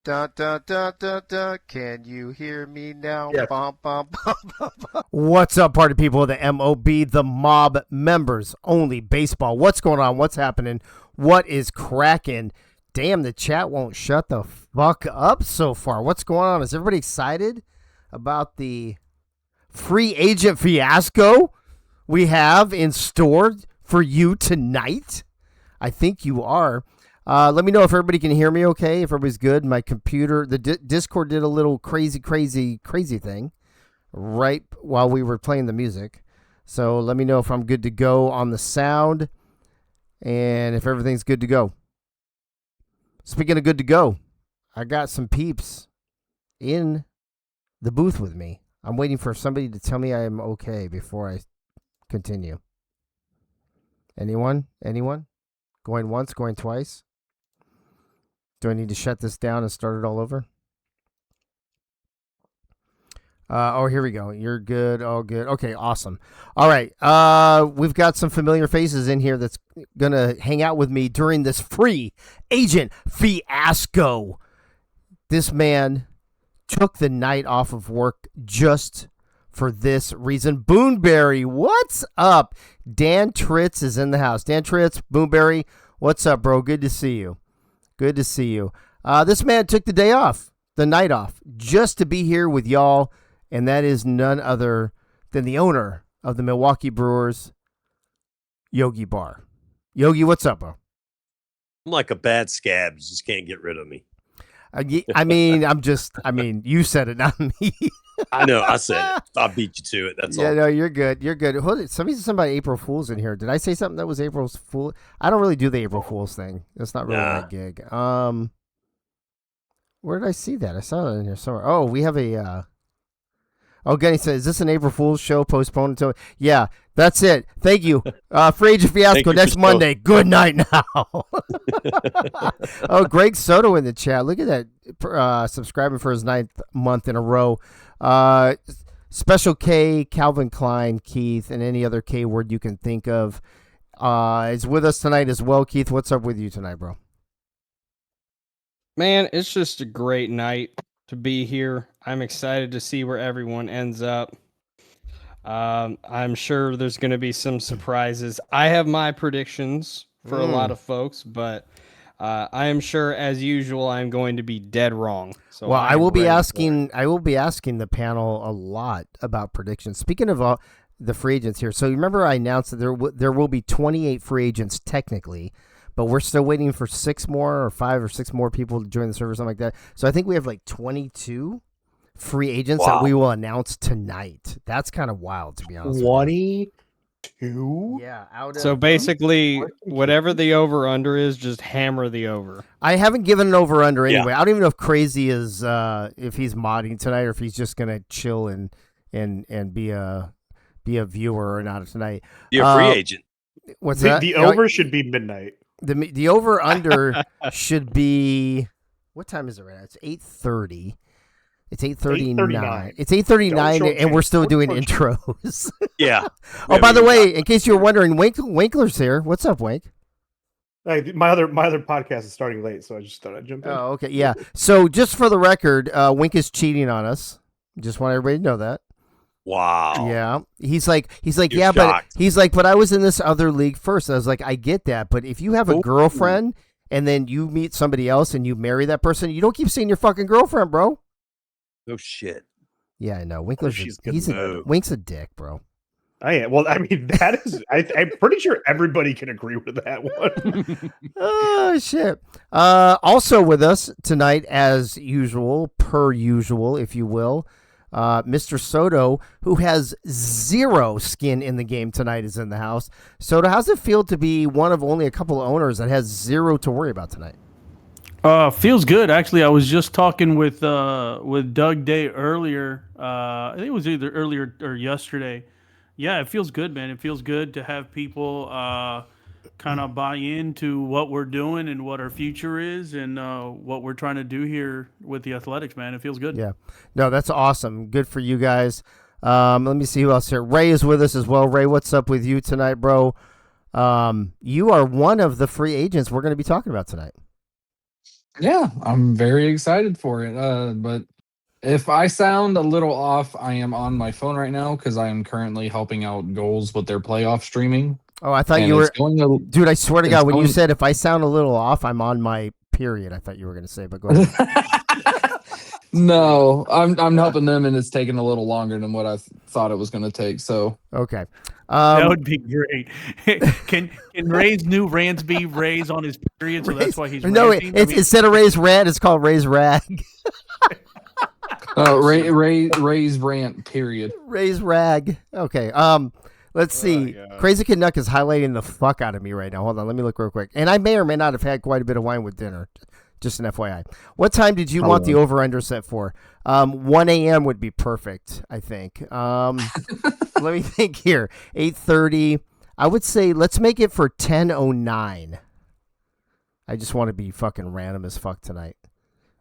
Dun, dun, dun, dun, dun. Can you hear me now? Yeah. Bum, bum, bum, bum, bum. What's up, party people of the MOB, the mob members only baseball? What's going on? What's happening? What is cracking? Damn, the chat won't shut the fuck up so far. What's going on? Is everybody excited about the free agent fiasco we have in store for you tonight? I think you are. Let me know if everybody can hear me okay, if everybody's good. My computer, the Discord did a little crazy thing right while we were playing the music. So let me know if I'm good to go on the sound and if everything's good to go. Speaking of good to go, I got some peeps in the booth with me. I'm waiting for somebody to tell me I am okay before I continue. Anyone? Going once, going twice? Do I need to shut this down and start it all over? Here we go. You're good. All good. Okay, awesome. All right. We've got some familiar faces in here that's going to hang out with me during this free agent fiasco. This man took the night off of work just for this reason. Boonberry, what's up? Dan Tritz is in the house. Dan Tritz, Boonberry, what's up, bro? Good to see you. Good to see you. This man took the day off, the night off, just to be here with y'all, and that is none other than the owner of the Milwaukee Brewers, Yogi Bar. Yogi, what's up, bro? I'm like a bad scab. You just can't get rid of me. I mean, you said it, not me. I know. I said it. I beat you to it. That's all. Yeah, no, you're good. You're good. Somebody said something about April Fool's in here. Did I say something that was April Fool? I don't really do the April Fool's thing. That's not really my gig. Where did I see that? I saw it in here somewhere. Oh, we have a. Genny said, "Is this an April Fool's show postponed until?" Yeah, that's it. Thank you. Free agent fiasco next Monday. Good night now. Oh, Greg Soto in the chat. Look at that. Subscribing for his 9th month in a row. Special K, Calvin Klein, Keith, and any other K word you can think of is with us tonight as well. Keith, what's up with you tonight, bro? Man, it's just a great night to be here. I'm excited to see where everyone ends up. I'm sure there's going to be some surprises. I have my predictions for a lot of folks, but I am sure, as usual, I'm going to be dead wrong. So well, I will be asking the panel a lot about predictions. Speaking of the free agents here, so you remember I announced that there will be 28 free agents technically, but we're still waiting for 5 or 6 more people to join the server, something like that. So I think we have like 22 free agents that we will announce tonight. That's kind of wild, to be honest. 22? Yeah. So basically, whatever the over-under is, just hammer the over. I haven't given an over-under anyway. I don't even know if Crazy is if he's modding tonight or if he's just gonna chill and be a viewer or not tonight. You're a free agent. What's that? The over should be midnight. The over-under should be, what time is it right now? It's 8:30. It's 8:39. It's 8:39, and we're still doing intros. Yeah. Oh, by the way, in case you were wondering, Winkler's here. What's up, Wink? Hey, my other podcast is starting late, so I just thought I'd jump in. Oh, okay, yeah. So just for the record, Wink is cheating on us. Just want everybody to know that. Wow. Yeah. He's like, You're yeah, shocked. but I was in this other league first. I was like, I get that, but if you have a girlfriend and then you meet somebody else and you marry that person, you don't keep seeing your fucking girlfriend, bro. Oh shit. Yeah, I know. Winkler's good. Wink's a dick, bro. Well, I mean, that is. I'm pretty sure everybody can agree with that one. Oh shit. Also with us tonight, as usual, per usual, if you will, Mr. Soto, who has 0 skin in the game tonight, is in the house. Soto, how's it feel to be one of only a couple of owners that has 0 to worry about tonight? Feels good. Actually, I was just talking with Doug Day earlier. I think it was either earlier or yesterday. Yeah, it feels good, man. It feels good to have people kind of buy into what we're doing and what our future is and what we're trying to do here with the Athletics, man. It feels good. Yeah. No, that's awesome. Good for you guys. Let me see who else here. Ray is with us as well. Ray, what's up with you tonight, bro? You are one of the free agents we're going to be talking about tonight. Yeah, I'm very excited for it. But if I sound a little off, I am on my phone right now because I am currently helping out Goals with their playoff streaming. Oh, I thought And you were, it's going to, dude. I swear to it's God, when you going- said if I sound a little off, I'm on my period. I thought you were going to say, but go ahead. No, I'm helping them, and it's taking a little longer than what I thought it was going to take. So Okay. That would be great. Can Ray's new rants be Ray's on his period? So that's why he's no. ranting? It's instead of Ray's rant, it's called Ray's rag. Ray's rant. Period. Ray's rag. Okay. Let's see. God. Crazy Kid Nuck is highlighting the fuck out of me right now. Hold on, let me look real quick. And I may or may not have had quite a bit of wine with dinner. Just an FYI. What time did you want the over-under set for? 1 a.m. would be perfect, I think. Let me think here. 8:30. I would say let's make it for 10:09. I just want to be fucking random as fuck tonight.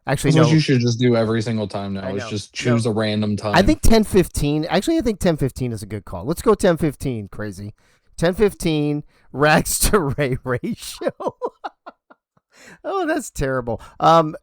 Actually, That's no. what you should just do every single time now. I Is know. just choose a random time. I think 10:15. Actually, I think 10:15 is a good call. Let's go 10:15. Crazy. 10:15. Rags to Ray ratio. Oh, that's terrible.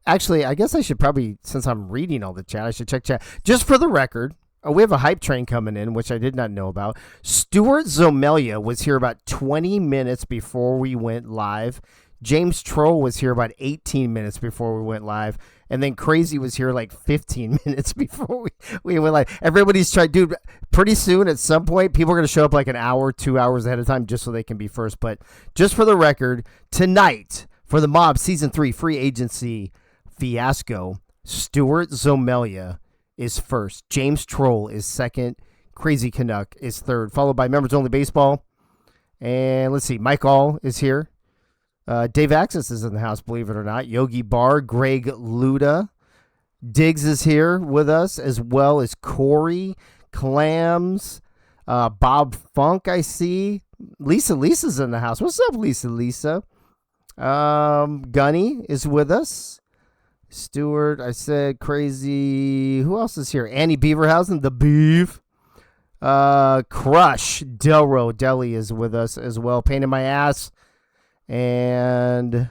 Actually, I guess I should probably, since I'm reading all the chat, I should check chat. Just for the record, we have a hype train coming in, which I did not know about. Stuart Zomelia was here about 20 minutes before we went live. James Troll was here about 18 minutes before we went live. And then Crazy was here like 15 minutes before we went live. Everybody's trying, dude, pretty soon at some point, people are going to show up like an hour, 2 hours ahead of time just so they can be first. But just for the record, tonight, for the Mob Season 3 free agency fiasco, Stuart Zomelia is first. James Troll is second. Crazy Canuck is third, followed by Members Only Baseball. And let's see, Mike All is here. Dave Axis is in the house, believe it or not. Yogi Barr, Greg Luda. Diggs is here with us, as well as Corey, Clams, Bob Funk, I see. Lisa's in the house. What's up, Lisa? Gunny is with us. Stewart, I said Crazy. Who else is here? Annie Beaverhausen, the Beef. Crush, Delro Deli is with us as well. Pain in my ass. And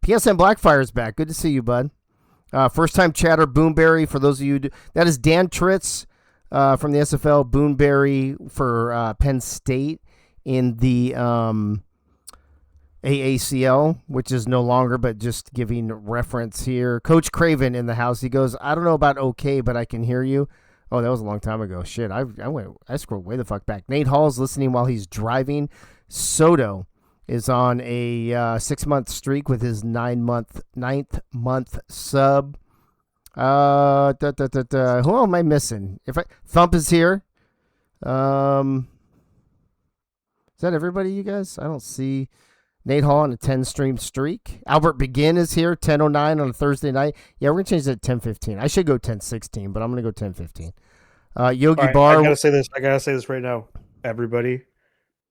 PSN Blackfire's back. Good to see you, bud. First time chatter, Boonberry. For those of you, that is Dan Tritz from the SFL. Boonberry for Penn State in the AACL, which is no longer, but just giving reference here. Coach Craven in the house. He goes, I don't know about okay, but I can hear you. Oh, that was a long time ago. Shit, I scrolled way the fuck back. Nate Hall's listening while he's driving. Soto is on a 6-month streak with his ninth month sub. Who am I missing? Thump is here. Is that everybody, you guys? I don't see Nate Hall on a 10-stream streak. Albert Begin is here, 10:09 on a Thursday night. Yeah, we're gonna change that to 10:15. I should go 10:16, but I'm gonna go 10:15. Yogi All right, Bar. I gotta say this right now. Everybody,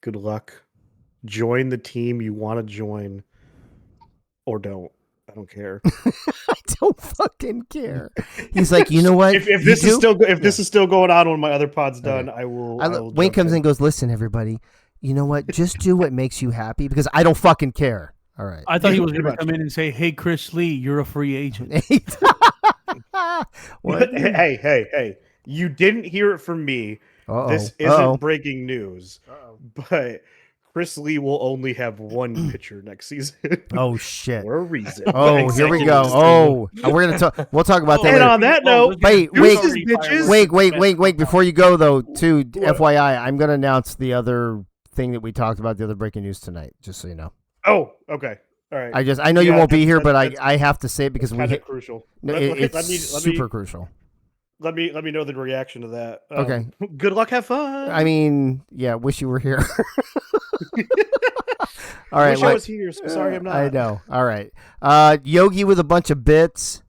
good luck. Join the team you want to join, or don't. I don't care. I don't fucking care. He's like, you know what? If this is still going on when my other pod's done, I will. Wayne comes in and goes, listen, everybody. You know what? Just do what makes you happy because I don't fucking care. All right. I thought he was going to come in and say, hey, Chris Lee, you're a free agent. Hey. You didn't hear it from me. This isn't breaking news. But Chris Lee will only have one pitcher next season. Oh shit! For a reason. Oh, here we go. Oh, we're gonna talk. We'll talk about that. And later. on that note, wait. bitches. Wait. Before you go though, to FYI, I'm gonna announce the other thing that we talked about, the other breaking news tonight. Just so you know. Oh, okay. All right. I know you won't be here, but I have to say it because we hit crucial. No, it's super crucial. Let me know the reaction to that. Okay. Good luck. Have fun. I mean, yeah. Wish you were here. All right. Wish I was here. Sorry, I'm not. I know. All right. Yogi with a bunch of bits.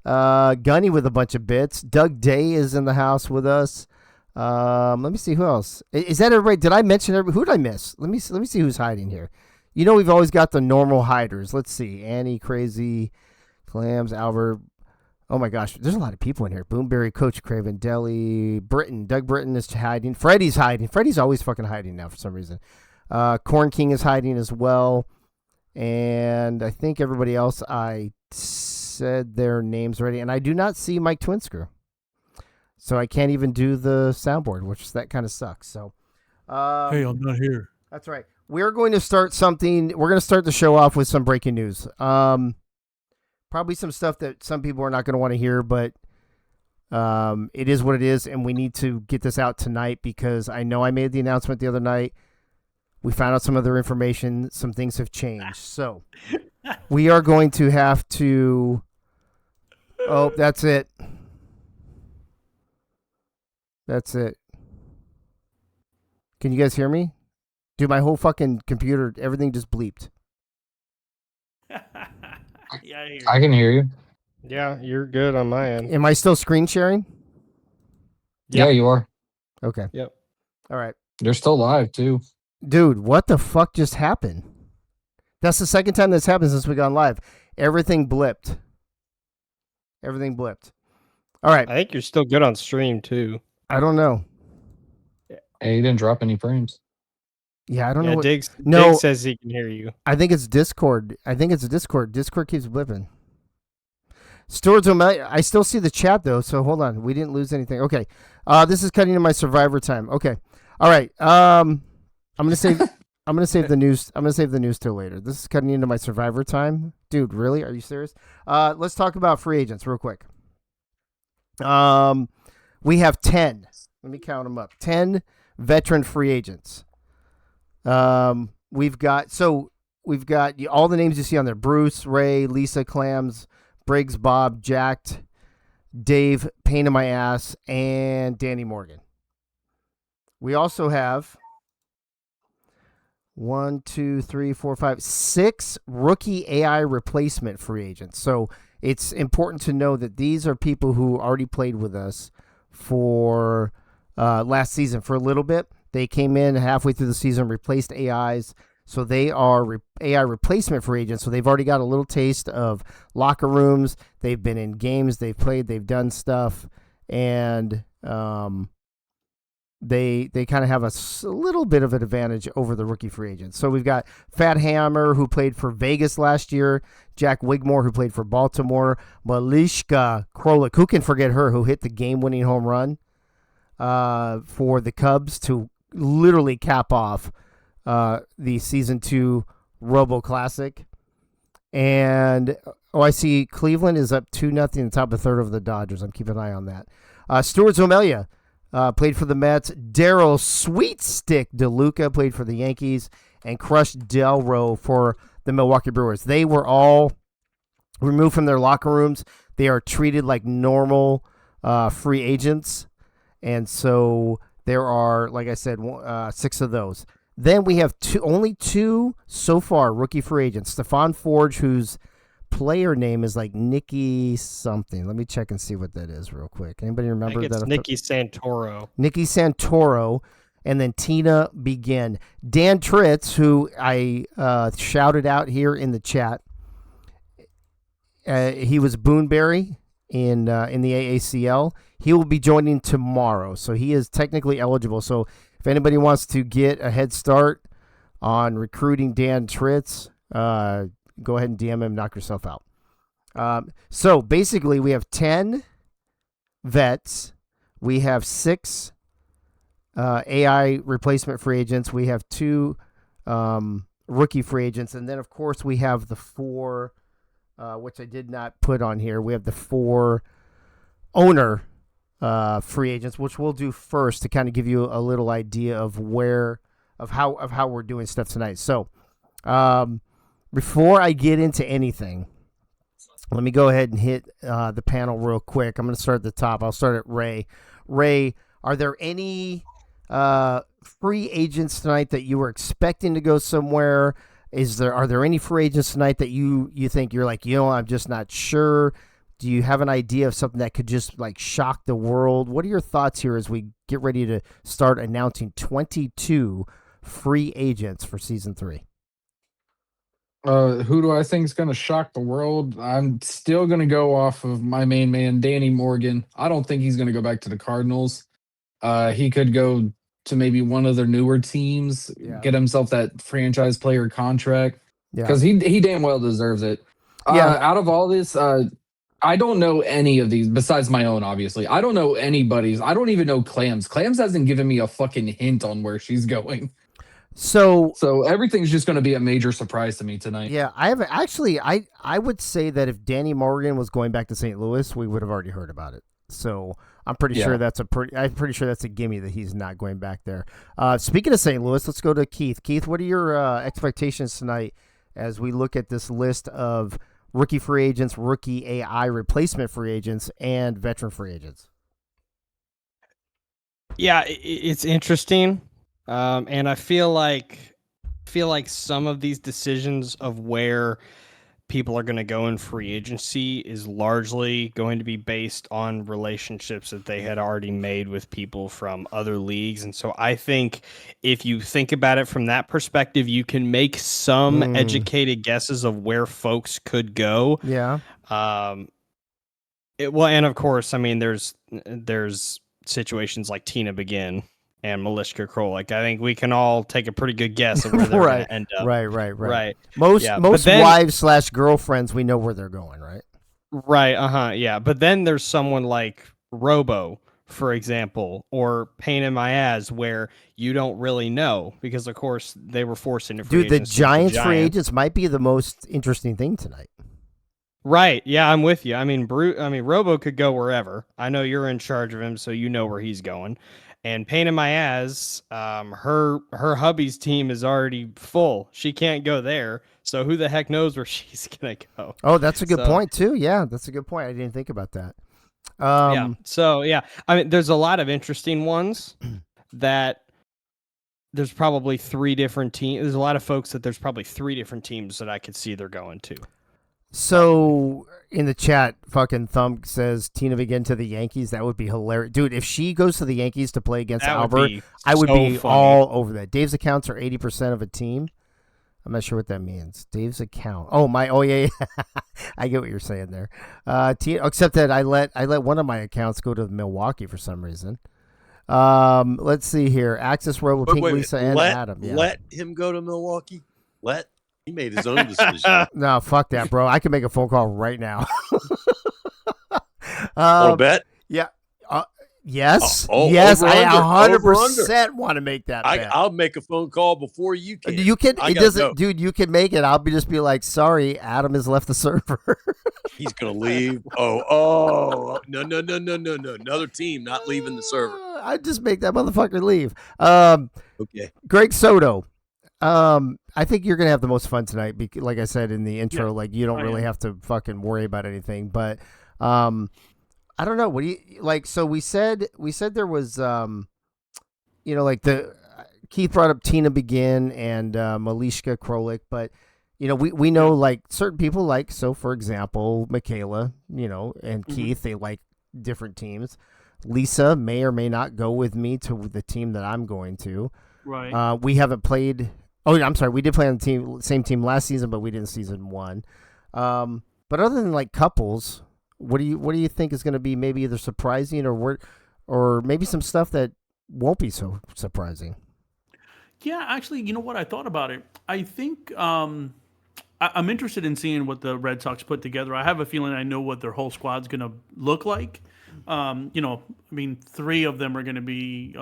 Gunny with a bunch of bits. Doug Day is in the house with us. Let me see who else. Is that everybody? Did I mention everybody? Who did I miss? Let me see who's hiding here. You know we've always got the normal hiders. Let's see. Annie, Crazy, Clams, Albert. Oh my gosh, there's a lot of people in here. Boomberry, Coach Craven, Deli, Britton. Doug Britton is hiding. Freddie's hiding. Freddie's always fucking hiding now for some reason. Corn King is hiding as well. And I think everybody else, I said their names already. And I do not see Mike Twinscrew. So I can't even do the soundboard, which that kind of sucks. So, hey, I'm not here. That's right. We're going to start something. We're going to start the show off with some breaking news. Probably some stuff that some people are not going to want to hear, but it is what it is, and we need to get this out tonight because I know I made the announcement the other night. We found out some other information. Some things have changed. So we are going to have to... Oh, that's it. That's it. Can you guys hear me? Dude, my whole fucking computer, everything just bleeped. Yeah, I can hear you. Yeah, you're good on my end. Am I still screen sharing? Yeah, you are. Okay. Yep. All right. You're still live too. Dude, what the fuck just happened? That's the second time that's happened since we got live. Everything blipped. Everything blipped. All right. I think you're still good on stream too. I don't know. Hey, you didn't drop any frames. Yeah, I don't know. Yeah, What... Diggs says he can hear you. I think it's Discord. Discord keeps blipping. Stewards, I still see the chat though, so hold on. We didn't lose anything. Okay. This is cutting into my Survivor time. Okay. All right. I'm gonna save the news. I'm gonna save the news till later. This is cutting into my Survivor time. Dude, really? Are you serious? Let's talk about free agents real quick. We have 10. Let me count them up. 10 veteran free agents. We've got all the names you see on there: Bruce, Ray, Lisa, Clams, Briggs, Bob, Jacked, Dave, Pain in My Ass, and Danny Morgan. We also have 6 rookie AI replacement free agents. So it's important to know that these are people who already played with us for last season for a little bit. They came in halfway through the season, replaced AIs. So they are AI replacement free agents. So they've already got a little taste of locker rooms. They've been in games. They've played. They've done stuff. And they kind of have a little bit of an advantage over the rookie free agents. So we've got Fat Hammer, who played for Vegas last year. Jack Wigmore, who played for Baltimore. Malishka Krolik, who can forget her, who hit the game-winning home run for the Cubs to literally cap off the Season 2 Robo Classic. And, I see Cleveland is up 2-0 in the top of the third over the Dodgers. I'm keeping an eye on that. Stuart Zomelia played for the Mets. Daryl Sweetstick DeLuca played for the Yankees. And Crush Delro for the Milwaukee Brewers. They were all removed from their locker rooms. They are treated like normal free agents. And so there are, like I said, 6 of those. Then we have only 2 so far rookie free agents. Stephon Forge, whose player name is like Nicky something. Let me check and see what that is real quick. Anybody remember I think it's that? Nicky Santoro. Nicky Santoro, and then Tina Begin. Dan Tritz, who I shouted out here in the chat. He was Boonberry in the AACL. He will be joining tomorrow, so he is technically eligible. So if anybody wants to get a head start on recruiting Dan Tritz, go ahead and DM him, knock yourself out. So basically, we have 10 vets. We have 6 AI replacement free agents. We have 2 rookie free agents. And then, of course, we have the 4, which I did not put on here. We have the 4 owner free agents, which we'll do first to kind of give you a little idea of how we're doing stuff tonight. So before I get into anything, let me go ahead and hit the panel real quick. I'm going to start at the top. I'll start at Ray. Ray, are there any free agents tonight that you were expecting to go somewhere? Are there any free agents tonight that you think you're like, I'm just not sure? Do you have an idea of something that could just like shock the world? What are your thoughts here as we get ready to start announcing 22 free agents for season 3? Who do I think is going to shock the world? I'm still going to go off of my main man, Danny Morgan. I don't think he's going to go back to the Cardinals. He could go to maybe one of their newer teams, get himself that franchise player contract. because he damn well deserves it. Out of all this, I don't know any of these besides my own, obviously. I don't know anybody's. I don't even know Clams. Clams hasn't given me a fucking hint on where she's going. So everything's just going to be a major surprise to me tonight. Yeah, I have actually. I would say that if Danny Morgan was going back to St. Louis, we would have already heard about it. So I'm pretty sure that's a gimme that he's not going back there. Speaking of St. Louis, let's go to Keith. Keith, what are your expectations tonight as we look at this list of rookie free agents, rookie AI replacement free agents, and veteran free agents? Yeah, it's interesting, and I feel like some of these decisions of where people are going to go in free agency is largely going to be based on relationships that they had already made with people from other leagues. And so I think if you think about it from that perspective, you can make some educated guesses of where folks could go. Yeah. And of course, I mean, there's situations like Tina Begin and Malishka Krolik. I think we can all take a pretty good guess of where they're going to end up. Right. Most wives / girlfriends, we know where they're going, right? Right. Yeah. But then there's someone like Robo, for example, or Pain in My Ass, where you don't really know because, of course, they were forced into free agency. Dude, the Giants free agents might be the most interesting thing tonight. Right. Yeah, I'm with you. I mean, Robo could go wherever. I know you're in charge of him, so you know where he's going. And Pain in My Ass, her hubby's team is already full. She can't go there. So who the heck knows where she's going to go? Oh, that's a good point, too. Yeah, that's a good point. I didn't think about that. So, I mean, there's a lot of interesting ones that there's probably 3 different teams. There's a lot of folks that there's probably 3 different teams that I could see they're going to. So in the chat, fucking Thump says Tina Begin to the Yankees. That would be hilarious, dude. If she goes to the Yankees to play against Albert, I would be all over that. Dave's accounts are 80% of a team. I'm not sure what that means. Dave's account. Oh yeah. I get what you're saying there. Except that I let one of my accounts go to Milwaukee for some reason. Let's see here. Access Robo, Pink Lisa, and Adam. Yeah. Let him go to Milwaukee. He made his own decision. No, fuck that, bro. I can make a phone call right now. Want to bet? Yeah. Yes. Yes. I 100% want to make that bet. I'll make a phone call before you can. You can. It doesn't, dude. You can make it. I'll just be like, sorry, Adam has left the server. He's gonna leave. No. Another team not leaving the server. I just make that motherfucker leave. Okay. Greg Soto. I think you're gonna have the most fun tonight. Like I said in the intro, like you don't really have to fucking worry about anything. But I don't know. What do you like? So we said there was like Keith brought up Tina Begin and Malishka Krolik, but we know like certain people like, so for example, Michaela, and Keith, they like different teams. Lisa may or may not go with me to the team that I'm going to. Right. We haven't played. Oh, I'm sorry. We did play on the same team last season, but we didn't season 1. But other than like couples, what do you think is going to be maybe either surprising or maybe some stuff that won't be so surprising? Yeah, actually, you know what? I thought about it. I think I'm interested in seeing what the Red Sox put together. I have a feeling I know what their whole squad's going to look like. I mean, 3 of them are going to be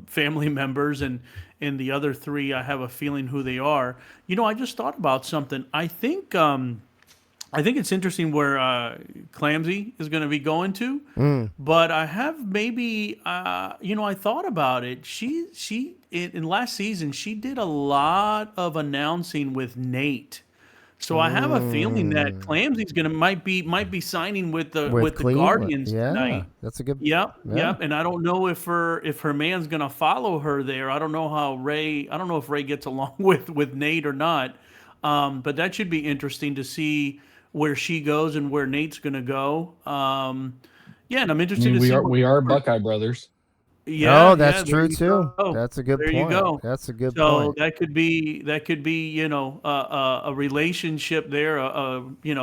family members, and the other 3, I have a feeling who they are. I just thought about something. I think it's interesting where Clamsy is going to be going to, but I have maybe, I thought about it. She in last season, she did a lot of announcing with Nate. So I have a feeling that Clamsy's might be signing with the Guardians tonight. That's a good. Yep. And I don't know if her man's gonna follow her there. I don't know if Ray gets along with Nate or not. But that should be interesting to see where she goes and where Nate's gonna go. And I'm interested to see. We are Buckeye brothers. Yeah, that's true too. That's a good point. There you go. That's a good point. So that could be a relationship there of two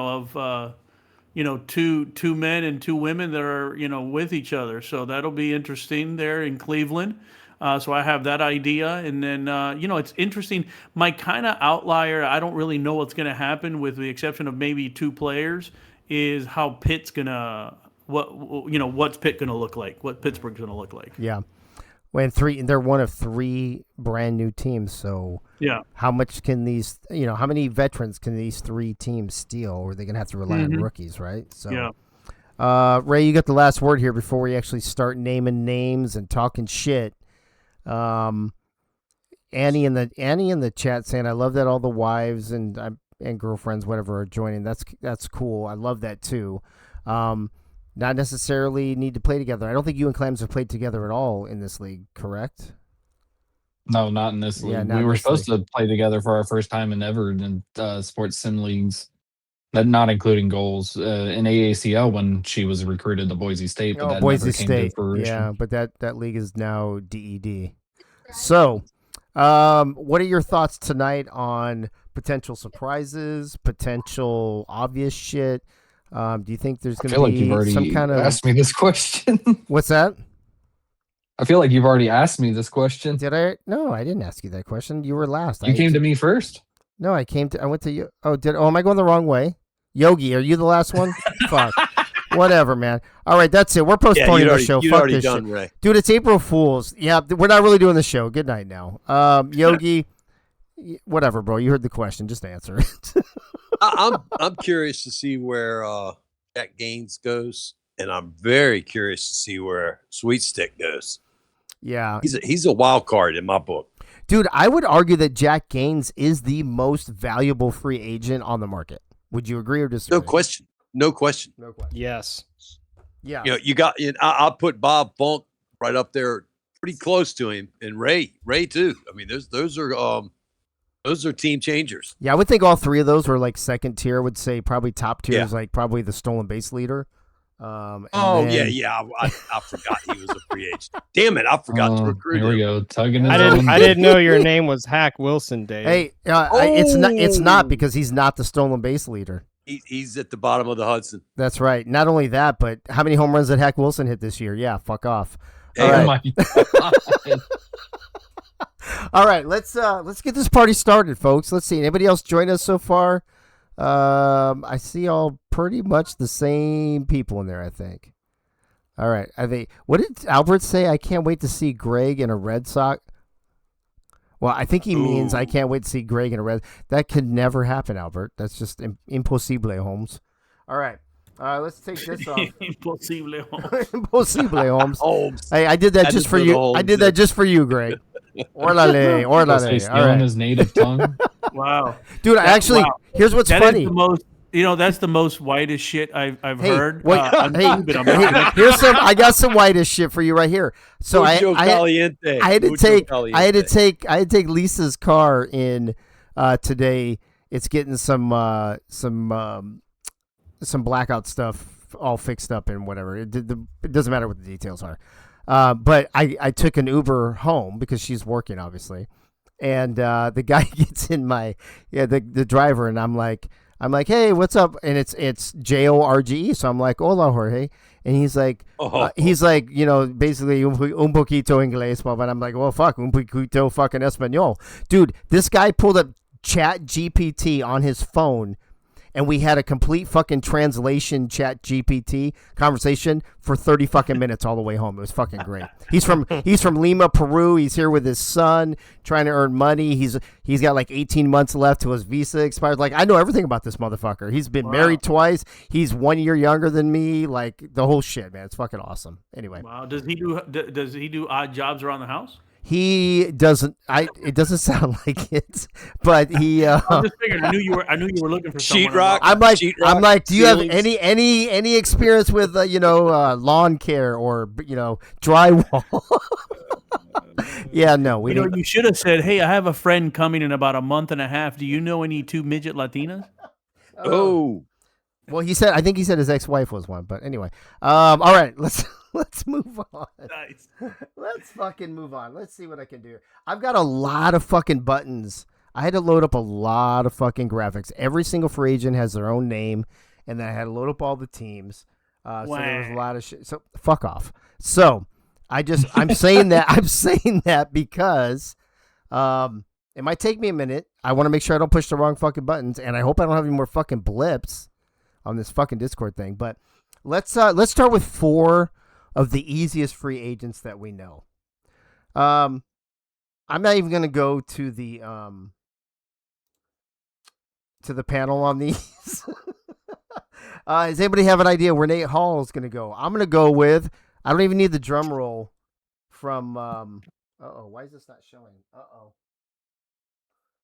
men and 2 women that are with each other. So that'll be interesting there in Cleveland. So I have that idea. And then, it's interesting. My kind of outlier, I don't really know what's going to happen with the exception of maybe 2 players, is how Pitt's going to, what's Pitt going to look like, what Pittsburgh's going to look like. Yeah. When they're one of 3 brand new teams. So yeah, how much can these, how many veterans can these 3 teams steal? Or are they going to have to rely on rookies, right? So, yeah. Ray, you got the last word here before we actually start naming names and talking shit. Annie in the chat saying, "I love that all the wives and girlfriends, whatever, are joining. That's cool. I love that too. Not necessarily need to play together. I don't think you and Clams have played together at all in this league, correct? No, not in this league. Yeah, we were supposed to play together for our first time in ever in sports sim leagues, not including goals in AACL when she was recruited to Boise State. But that Boise never came State. to fruition. Yeah, but that league is now DED. So, what are your thoughts tonight on potential surprises, potential obvious shit? Do you think there's going to be some kind of asked me this question? What's that? I feel like you've already asked me this question. Did I? No, I didn't ask you that question. You were last. You came to me first. No, I went to you. Oh, am I going the wrong way? Yogi, are you the last one? Fuck. Whatever, man. All right, that's it. We're postponing the show. Fuck this shit. Ray. Dude, it's April Fool's. Yeah, we're not really doing the show. Good night now. Yogi, whatever, bro. You heard the question. Just answer it. I'm curious to see where Jack Gaines goes, and I'm very curious to see where Sweet Stick goes. Yeah. He's a wild card in my book. Dude, I would argue that Jack Gaines is the most valuable free agent on the market. Would you agree or disagree? No question. Yes. Yeah. You got. I'll put Bob Funk right up there, pretty close to him, and Ray too. I mean, those are team changers. Yeah, I would think all 3 of those were like second tier. I would say probably top tier is like probably the stolen base leader. I forgot he was a free agent. Damn it, I forgot to recruit him. Here we go, tugging his I didn't know your name was Hack Wilson, Dave. Hey, it's not because he's not the stolen base leader. He's at the bottom of the Hudson. That's right. Not only that, but how many home runs did Hack Wilson hit this year? Yeah, fuck off. Hey, All right, let's get this party started, folks. Let's see. Anybody else join us so far? I see all pretty much the same people in there, I think. All right. What did Albert say? I can't wait to see Greg in a Red Sox. Well, I think he means I can't wait to see Greg in a Red. That could never happen, Albert. That's just impossible, Holmes. All right. Let's take this off. Impossible, Holmes. Impossible, Holmes. Hey, I did that just for you. I did that just for you, Greg. Orlale. All right. His native tongue. Wow, dude. Here's what's funny. That's the most whitest shit I've heard. Here's some. I got some whitest shit for you right here. So I had to take Lisa's car in today. It's getting some blackout stuff all fixed up and whatever. It doesn't matter what the details are. But I took an Uber home because she's working, obviously. And the guy gets in the driver, and I'm like, hey, what's up? And it's Jorge. So I'm like, hola, Jorge. And he's like, basically un poquito inglés. But I'm like, well, fuck, un poquito fucking español. Dude, this guy pulled up Chat GPT on his phone, and we had a complete fucking translation Chat GPT conversation for 30 fucking minutes all the way home. It was fucking great. He's from Lima, Peru. He's here with his son trying to earn money. He's got like 18 months left to his visa expires. Like, I know everything about this motherfucker. He's been married twice. He's 1 year younger than me. Like, the whole shit, man. It's fucking awesome. Anyway. Wow. Does he do odd jobs around the house? He doesn't. It doesn't sound like it, but he. I'm just figuring. I knew you were looking for someone. Sheetrock. I'm like. Do you have any experience with lawn care or drywall? Yeah, no. You should have said, "Hey, I have a friend coming in about a month and a half. Do you know any 2 midget Latinas?" Oh. Well, I think he said his ex-wife was one, but anyway. All right, let's move on. Nice. Let's fucking move on. Let's see what I can do. I've got a lot of fucking buttons. I had to load up a lot of fucking graphics. Every single free agent has their own name, and then I had to load up all the teams. So there was a lot of shit. So fuck off. So I'm saying that. I'm saying that because it might take me a minute. I want to make sure I don't push the wrong fucking buttons, and I hope I don't have any more fucking blips on this fucking Discord thing. But let's start with 4 of the easiest free agents that we know. I'm not even gonna go to the panel on these. Does anybody have an idea where Nate Hall is gonna go? I'm gonna go with. I don't even need the drum roll from. Why is this not showing?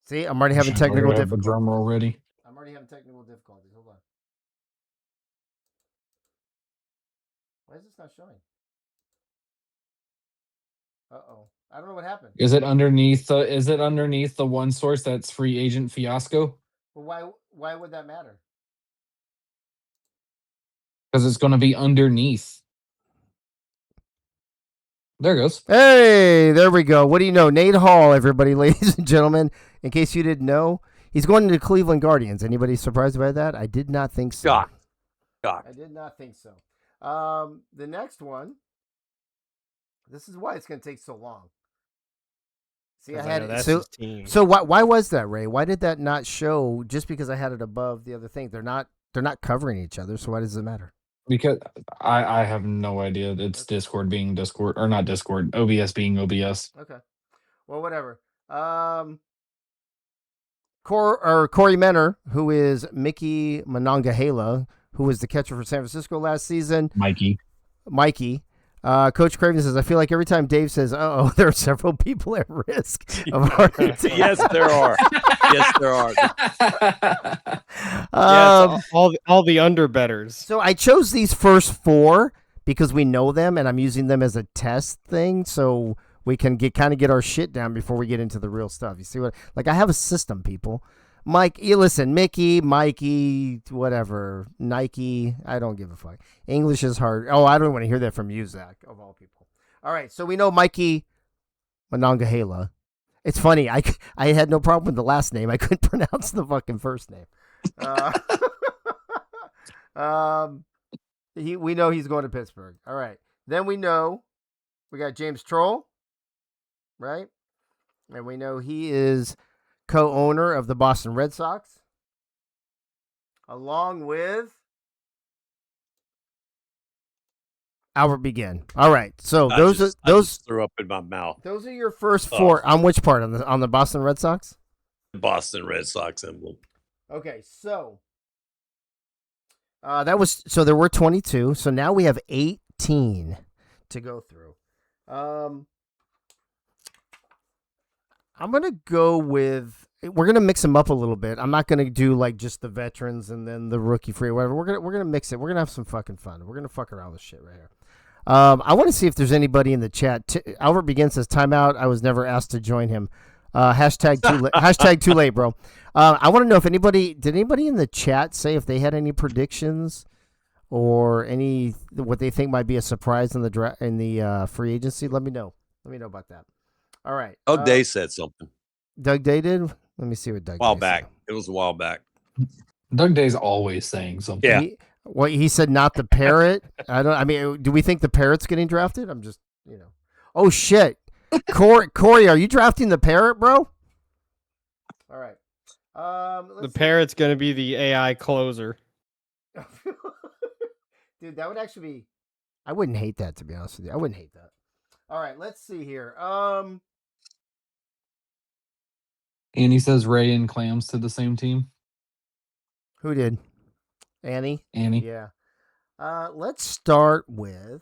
See, I'm already having technical difficulties. Drum roll ready. I'm already having technical difficulties. Hold on. Why is this not showing? I don't know what happened. Is it underneath the one source that's free agent fiasco? Well, why would that matter? Because it's going to be underneath. There it goes. Hey, there we go. What do you know? Nate Hall, everybody, ladies and gentlemen. In case you didn't know, he's going to the Cleveland Guardians. Anybody surprised by that? I did not think so. Shocked. I did not think so. The next one. This is why it's going to take so long. See, I had that's his team. So why was that, Ray? Why did that not show? Just because I had it above the other thing, they're not covering each other. So why does it matter? Because I have no idea. It's Discord being Discord, or not Discord. OBS being OBS. Okay. Well, whatever. Corey Menner, who is Mickey Monongahela, who was the catcher for San Francisco last season. Mikey. Coach Craven says, I feel like every time Dave says, there are several people at risk of heart attack. Yes, there are. Yes, there are. All the underbetters. So I chose these first 4 because we know them, and I'm using them as a test thing, so we can get our shit down before we get into the real stuff. You see what? Like, I have a system, people. Mike, you listen, Mickey, Mikey, whatever, Nike, I don't give a fuck. English is hard. Oh, I don't want to hear that from you, Zach, of all people. All right, so we know Mikey Monongahela. It's funny, I had no problem with the last name. I couldn't pronounce the fucking first name. We know he's going to Pittsburgh. All right, then we know we got James Troll, right? And we know he is co-owner of the Boston Red Sox, along with Albert Begin. All right, so I those just threw up in my mouth. Those are your first 4. On which part? On the Boston Red Sox? The Boston Red Sox emblem. Okay, so there were 22. So now we have 18 to go through. I'm going to go with, we're going to mix them up a little bit. I'm not going to do like just the veterans and then the rookie free, whatever. We're going to mix it. We're going to have some fucking fun. We're going to fuck around with shit right here. I want to see if there's anybody in the chat. Albert Begin says, timeout. I was never asked to join him. Hashtag too late. Hashtag too late, bro. I want to know if did anybody in the chat say if they had any predictions or what they think might be a surprise in the free agency? Let me know. Let me know about that. All right. Doug Day said something. Doug Day did? Let me see what Doug Day said. It was a while back. Doug Day's always saying something. Yeah. He said not the parrot. Do we think the parrot's getting drafted? I'm just, Oh shit. Corey, are you drafting the parrot, bro? All right. The parrot's going to be the AI closer. Dude, that would actually be, I wouldn't hate that, to be honest with you. I wouldn't hate that. All right, let's see here. Annie says Ray and Clams to the same team. Who did? Annie? Yeah. Let's start with.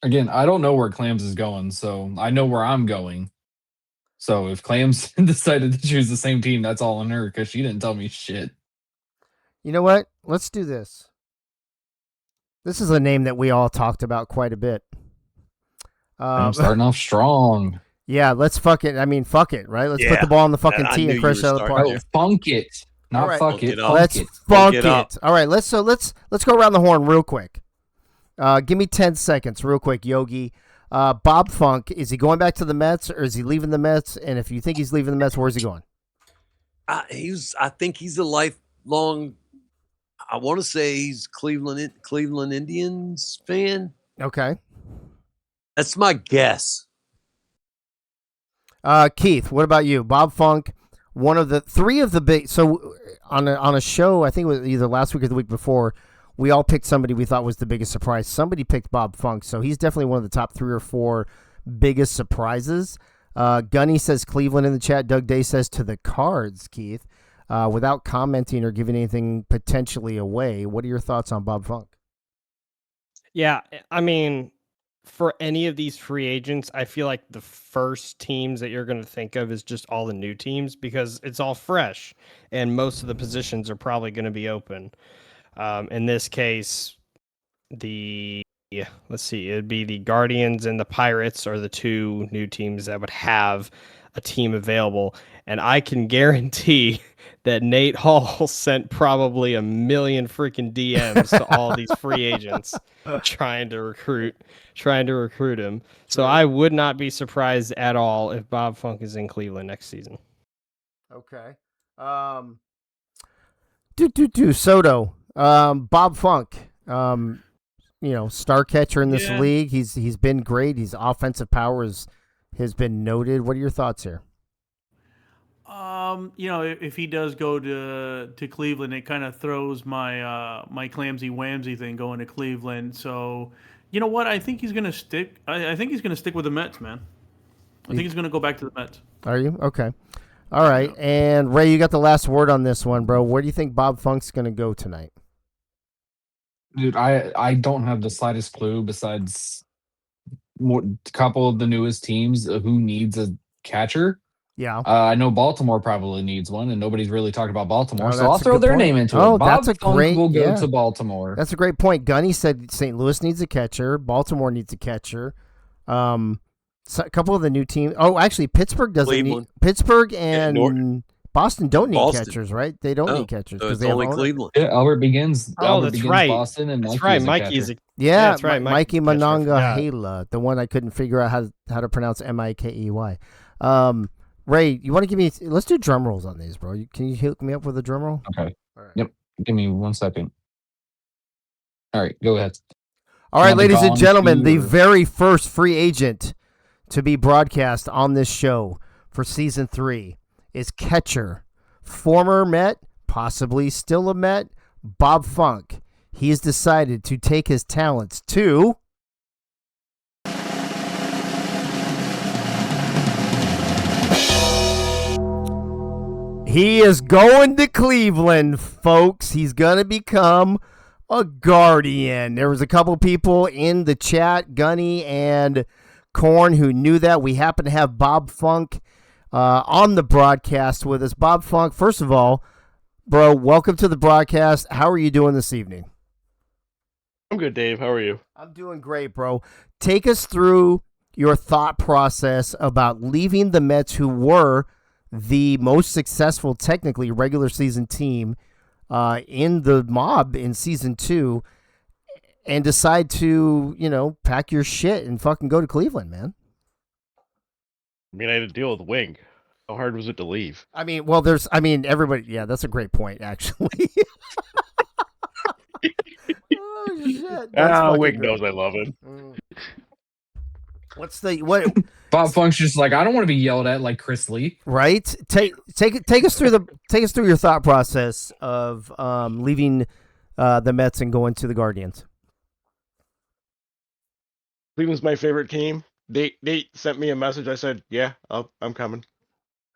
Again, I don't know where Clams is going, so I know where I'm going. So if Clams decided to choose the same team, that's all on her because she didn't tell me shit. You know what? Let's do this. This is a name that we all talked about quite a bit. I'm starting off strong. Yeah, let's fuck it. I mean, fuck it, right? Let's put the ball on the fucking tee and crush out of the park. Oh, funk it. Not right. fuck it. Let's funk it. All right, let's go around the horn real quick. Give me 10 seconds real quick, Yogi. Bob Funk, is he going back to the Mets or is he leaving the Mets? And if you think he's leaving the Mets, where's he going? I think he's a lifelong, I want to say he's Cleveland Indians fan. Okay. That's my guess. Keith, what about you? Bob Funk, one of the three of the big. So on a show, I think it was either last week or the week before, we all picked somebody we thought was the biggest surprise. Somebody picked Bob Funk, so he's definitely one of the top 3 or 4 biggest surprises. Gunny says Cleveland in the chat. Doug Day says to the Cards, Keith. Without commenting or giving anything potentially away, what are your thoughts on Bob Funk? Yeah, I mean, for any of these free agents, I feel like the first teams that you're going to think of is just all the new teams because it's all fresh and most of the positions are probably going to be open. In this case, let's see, it'd be the Guardians and the Pirates are the 2 new teams that would have a team available. And I can guarantee that Nate Hall sent probably 1 million freaking DMs to all these free agents trying to recruit him. So I would not be surprised at all if Bob Funk is in Cleveland next season. Okay. Soto. Bob Funk. Star catcher in this league. He's been great. His offensive power has been noted. What are your thoughts here? If he does go to Cleveland, it kind of throws my my clamsy whamsy thing going to Cleveland. So, you know what? I think he's gonna stick. I think he's gonna stick with the Mets, man. I think he's gonna go back to the Mets. Are you okay? All right. Yeah. And Ray, you got the last word on this one, bro. Where do you think Bob Funk's gonna go tonight? Dude, I don't have the slightest clue besides a couple of the newest teams who needs a catcher. Yeah. I know Baltimore probably needs one, and nobody's really talked about Baltimore, so I'll throw their name into it. Bob that's a great. Will go to Baltimore. That's a great point. Gunny said St. Louis needs a catcher. Baltimore needs a catcher. So a couple of the new teams. Oh, actually, Pittsburgh doesn't Cleveland. need. Pittsburgh and Boston don't need catchers, right? They don't need catchers because they only Cleveland. Yeah, Albert begins. Albert begins right. Boston, and that's Mikey right. is Mikey's a yeah, that's right. Mikey Monongahela, the one I couldn't figure out how to pronounce Mikey. Ray, you want to give me? Let's do drum rolls on these, bro. Can you hook me up with a drum roll? Okay. All right. Yep. Give me 1 second. All right, go ahead. All right, ladies and gentlemen, the very first free agent to be broadcast on this show for season 3 is catcher, former Met, possibly still a Met, Bob Funk. He has decided to take his talents to he is going to Cleveland, folks. He's going to become a Guardian. There was a couple people in the chat, Gunny and Korn, who knew that. We happen to have Bob Funk on the broadcast with us. Bob Funk, first of all, bro, welcome to the broadcast. How are you doing this evening? I'm good, Dave. How are you? I'm doing great, bro. Take us through your thought process about leaving the Mets, who were the most successful, technically, regular season team in the mob in season 2, and decide to, pack your shit and fucking go to Cleveland, man. I mean, I had to deal with Wing. How hard was it to leave? Everybody, yeah, that's a great point, actually. Oh, shit. Wing knows I love him. What? Bob Funk's just like, I don't want to be yelled at like Chris Lee. Right? Take us through your thought process of leaving the Mets and going to the Guardians. Cleveland's my favorite team. Nate sent me a message. I said, "Yeah, I'm coming."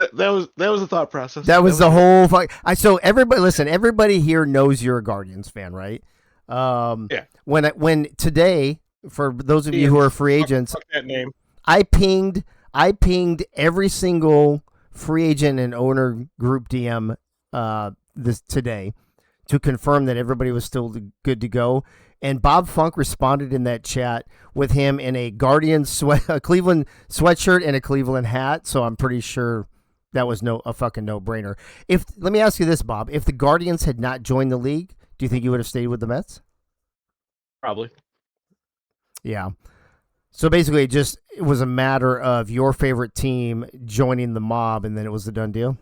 That was the thought process. That was the whole. So everybody here knows you're a Guardians fan, right? Yeah. When today, for those of you who are free agents, fuck that name. I pinged every single free agent and owner group DM today to confirm that everybody was still good to go. And Bob Funk responded in that chat with him in a Cleveland sweatshirt and a Cleveland hat. So I'm pretty sure that was a fucking no-brainer. Let me ask you this, Bob. If the Guardians had not joined the league, do you think you would have stayed with the Mets? Probably. Yeah. So basically, it was a matter of your favorite team joining the mob, and then it was a done deal?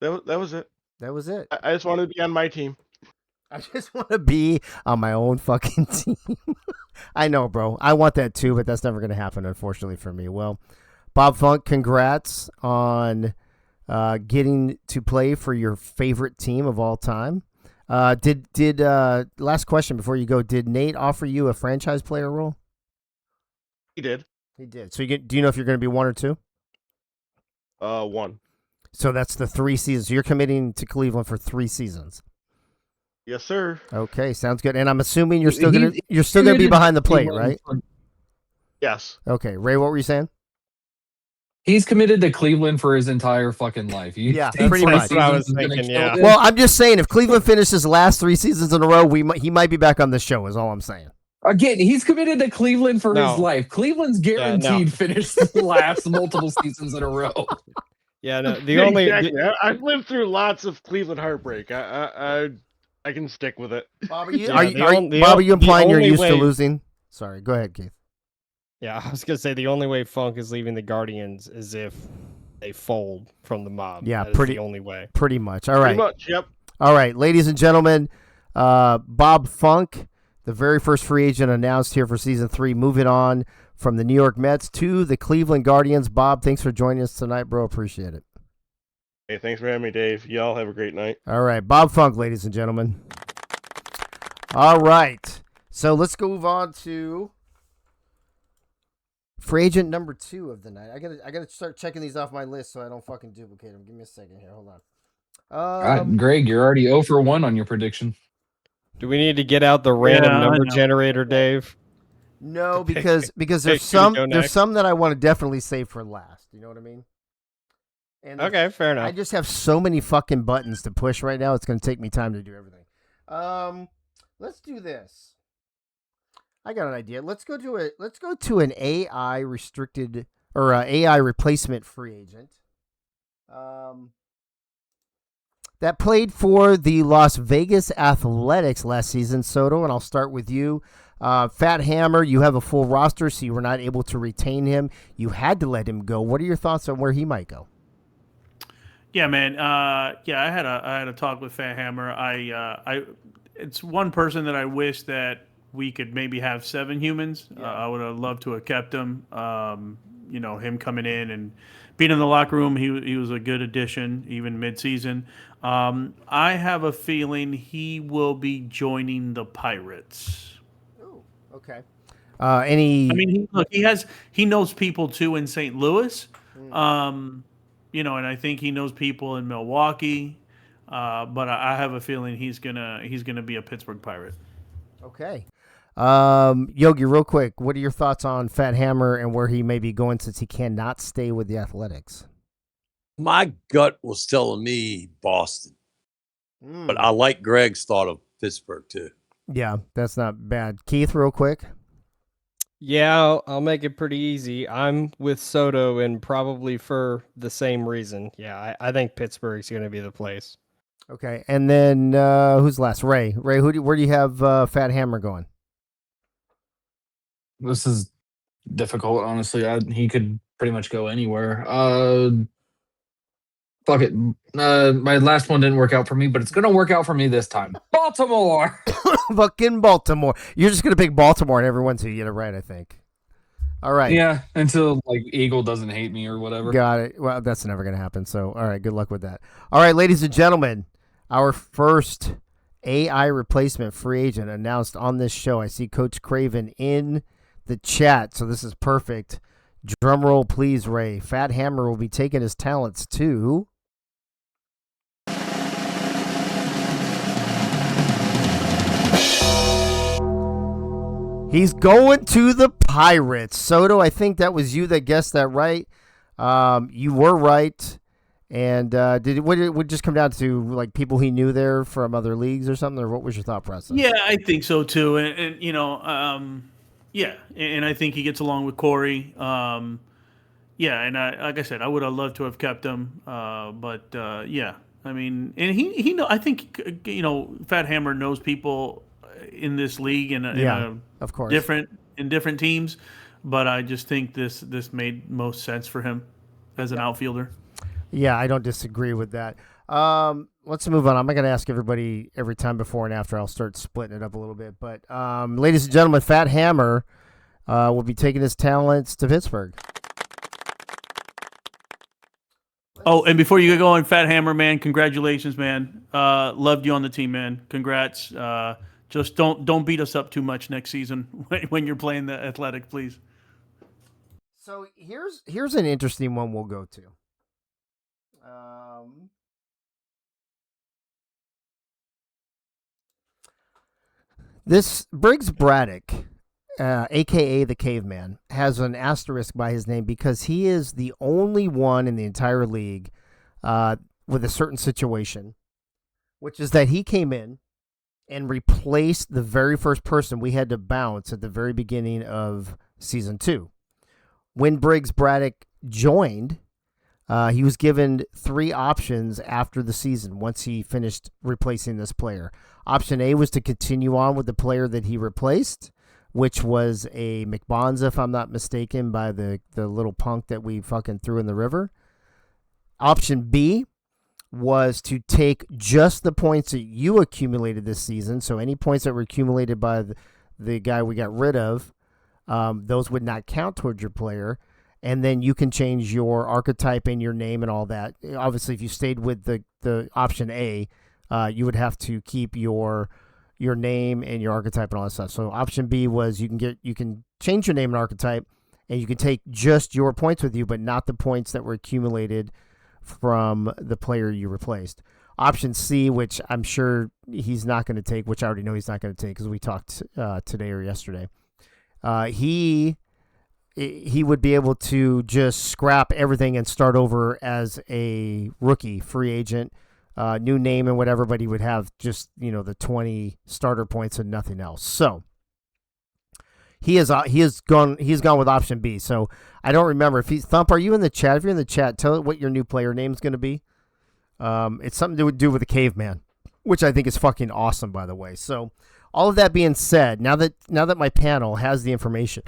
That was it. That was it. I just wanted to be on my team. I just want to be on my own fucking team. I know, bro. I want that too, but that's never going to happen, unfortunately, for me. Well, Bob Funk, congrats on getting to play for your favorite team of all time. Last question before you go, did Nate offer you a franchise player role? He did. He did. So do you know if you're going to be 1 or 2? 1. So that's the 3 seasons. So you're committing to Cleveland for 3 seasons. Yes, sir. Okay, sounds good. And I'm assuming you're still going to be behind the plate, right? Yes. Okay, Ray, what were you saying? He's committed to Cleveland for his entire fucking life. Yeah, think pretty three much. That's what I was seasons is gonna thinking, kill yeah. him? Well, I'm just saying, if Cleveland finishes the last 3 seasons in a row, he might be back on the show. Is all I'm saying. Again, he's committed to Cleveland for his No. life. Cleveland's guaranteed finish the last multiple seasons in a row. Yeah, no, Exactly. I've lived through lots of Cleveland heartbreak. I can stick with it. Bob, are Yeah, you implying you're only used to way- losing? Sorry, go ahead, Keith. Yeah, I was gonna say the only way Funk is leaving the Guardians is if they fold from the mob. Yeah, That is pretty- the only way. Pretty much. All Pretty right. much. Yep. All right, ladies and gentlemen, Bob Funk, the very first free agent announced here for season 3, moving on from the New York Mets to the Cleveland Guardians. Bob, thanks for joining us tonight, bro. Appreciate it. Hey, thanks for having me, Dave. Y'all have a great night. All right, Bob Funk, ladies and gentlemen. All right, so let's move on to free agent number 2 of the night. I gotta start checking these off my list so I don't fucking duplicate them. Give me a second here. Hold on. Greg, you're already 0 for 1 on your prediction. Do we need to get out the random Yeah, I number know. generator, Dave? No, Okay. because Okay, there's should we go there's next? some that I want to definitely save for last. You know what I mean? And there's- Okay, fair enough. I just have so many fucking buttons to push right now. It's going to take me time to do everything. Let's do this. I got an idea. Let's go to an AI restricted or AI replacement free agent. That played for the Las Vegas Athletics last season, Soto, and I'll start with you. Fat Hammer, you have a full roster, so you were not able to retain him. You had to let him go. What are your thoughts on where he might go? Yeah, man. I had a talk with Fat Hammer. It's one person that I wish that we could maybe have 7 humans. Yeah. I would have loved to have kept him. Him coming in and being in the locker room, he was a good addition, even mid-season. I have a feeling he will be joining the Pirates. Oh, okay. I mean, he knows people too in St. Louis. And I think he knows people in Milwaukee. But I have a feeling he's gonna be a Pittsburgh Pirate. Okay. Yogi, real quick, what are your thoughts on Fat Hammer and where he may be going since he cannot stay with the Athletics? My gut was telling me Boston, but I like Greg's thought of Pittsburgh too. Yeah, that's not bad. Keith, real quick. Yeah, I'll make it pretty easy. I'm with Soto, and probably for the same reason. Yeah, I think Pittsburgh's going to be the place. Okay, and then who's last? Ray. Ray, where do you have Fat Hammer going? This is difficult, honestly. He could pretty much go anywhere. Fuck it. My last one didn't work out for me, but it's gonna work out for me this time. Baltimore. Fucking Baltimore. You're just gonna pick Baltimore and everyone until you get it right, I think. All right. Yeah, until like Eagle doesn't hate me or whatever. Got it. Well, that's never gonna happen. So, all right. Good luck with that. All right, ladies and gentlemen, our first AI replacement free agent announced on this show. I see Coach Craven in the chat, so this is perfect. Drum roll, please, Ray. Fat Hammer will be taking his talents to. He's going to the Pirates. Soto, I think that was you that guessed that right. You were right. And would it just come down to like people he knew there from other leagues or something, or what was your thought process? Yeah, I think so too. And I think he gets along with Corey. And like I said, I would have loved to have kept him. But I mean, and he know. I think Fat Hammer knows people in this league and of course, different teams. But I just think this made most sense for him as an outfielder. Yeah, I don't disagree with that. Let's move on. I'm not going to ask everybody every time before and after. I'll start splitting it up a little bit. But, ladies and gentlemen, Fat Hammer will be taking his talents to Pittsburgh. Oh, and before you get going, Fat Hammer, man, congratulations, man. Loved you on the team, man. Congrats. Just don't beat us up too much next season when you're playing the Athletic, please. So here's an interesting one we'll go to. This Briggs Braddock, a.k.a. the Caveman, has an asterisk by his name because he is the only one in the entire league with a certain situation, which is that he came in and replaced the very first person we had to bounce at the very beginning of Season 2. When Briggs Braddock joined, he was given 3 options after the season once he finished replacing this player. Option A was to continue on with the player that he replaced, which was a McBonza, if I'm not mistaken, by the little punk that we fucking threw in the river. Option B was to take just the points that you accumulated this season. So any points that were accumulated by the guy we got rid of, those would not count towards your player. And then you can change your archetype and your name and all that. Obviously, if you stayed with the option A, you would have to keep your name and your archetype and all that stuff. So option B was you can change your name and archetype, and you can take just your points with you, but not the points that were accumulated from the player you replaced. Option C, which I'm sure he's not going to take, which I already know he's not going to take because we talked today or yesterday. He would be able to just scrap everything and start over as a rookie free agent, new name and whatever, but he would have just, the 20 starter points and nothing else. So he has gone with option B. So I don't remember if he's Thump. Are you in the chat? If you're in the chat, tell it what your new player name is going to be. It's something to do with the Caveman, which I think is fucking awesome, by the way. So all of that being said, now that my panel has the information,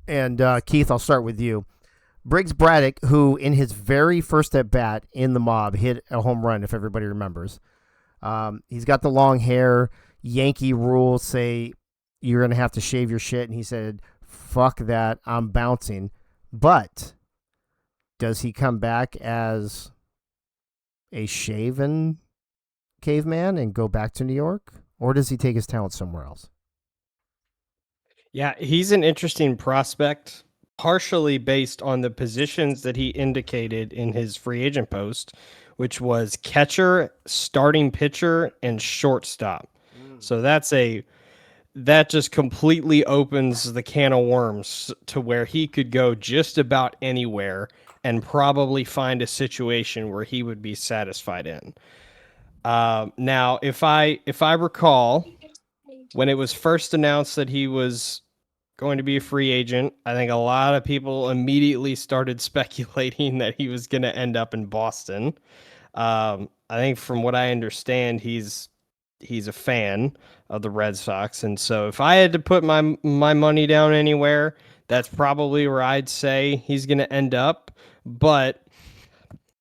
and Keith, I'll start with you. Briggs Braddock, who in his very first at bat in the mob hit a home run, if everybody remembers. He's got the long hair. Yankee rules say you're going to have to shave your shit. And he said, fuck that, I'm bouncing. But does he come back as a shaven caveman and go back to New York? Or does he take his talent somewhere else? Yeah, he's an interesting prospect, partially based on the positions that he indicated in his free agent post, which was catcher, starting pitcher, and shortstop. So that just completely opens the can of worms to where he could go just about anywhere and probably find a situation where he would be satisfied in. Now, if I recall, when it was first announced that he was going to be a free agent, I think a lot of people immediately started speculating that he was going to end up in Boston. I think from what I understand, he's a fan of the Red Sox. And so if I had to put my money down anywhere, that's probably where I'd say he's going to end up. But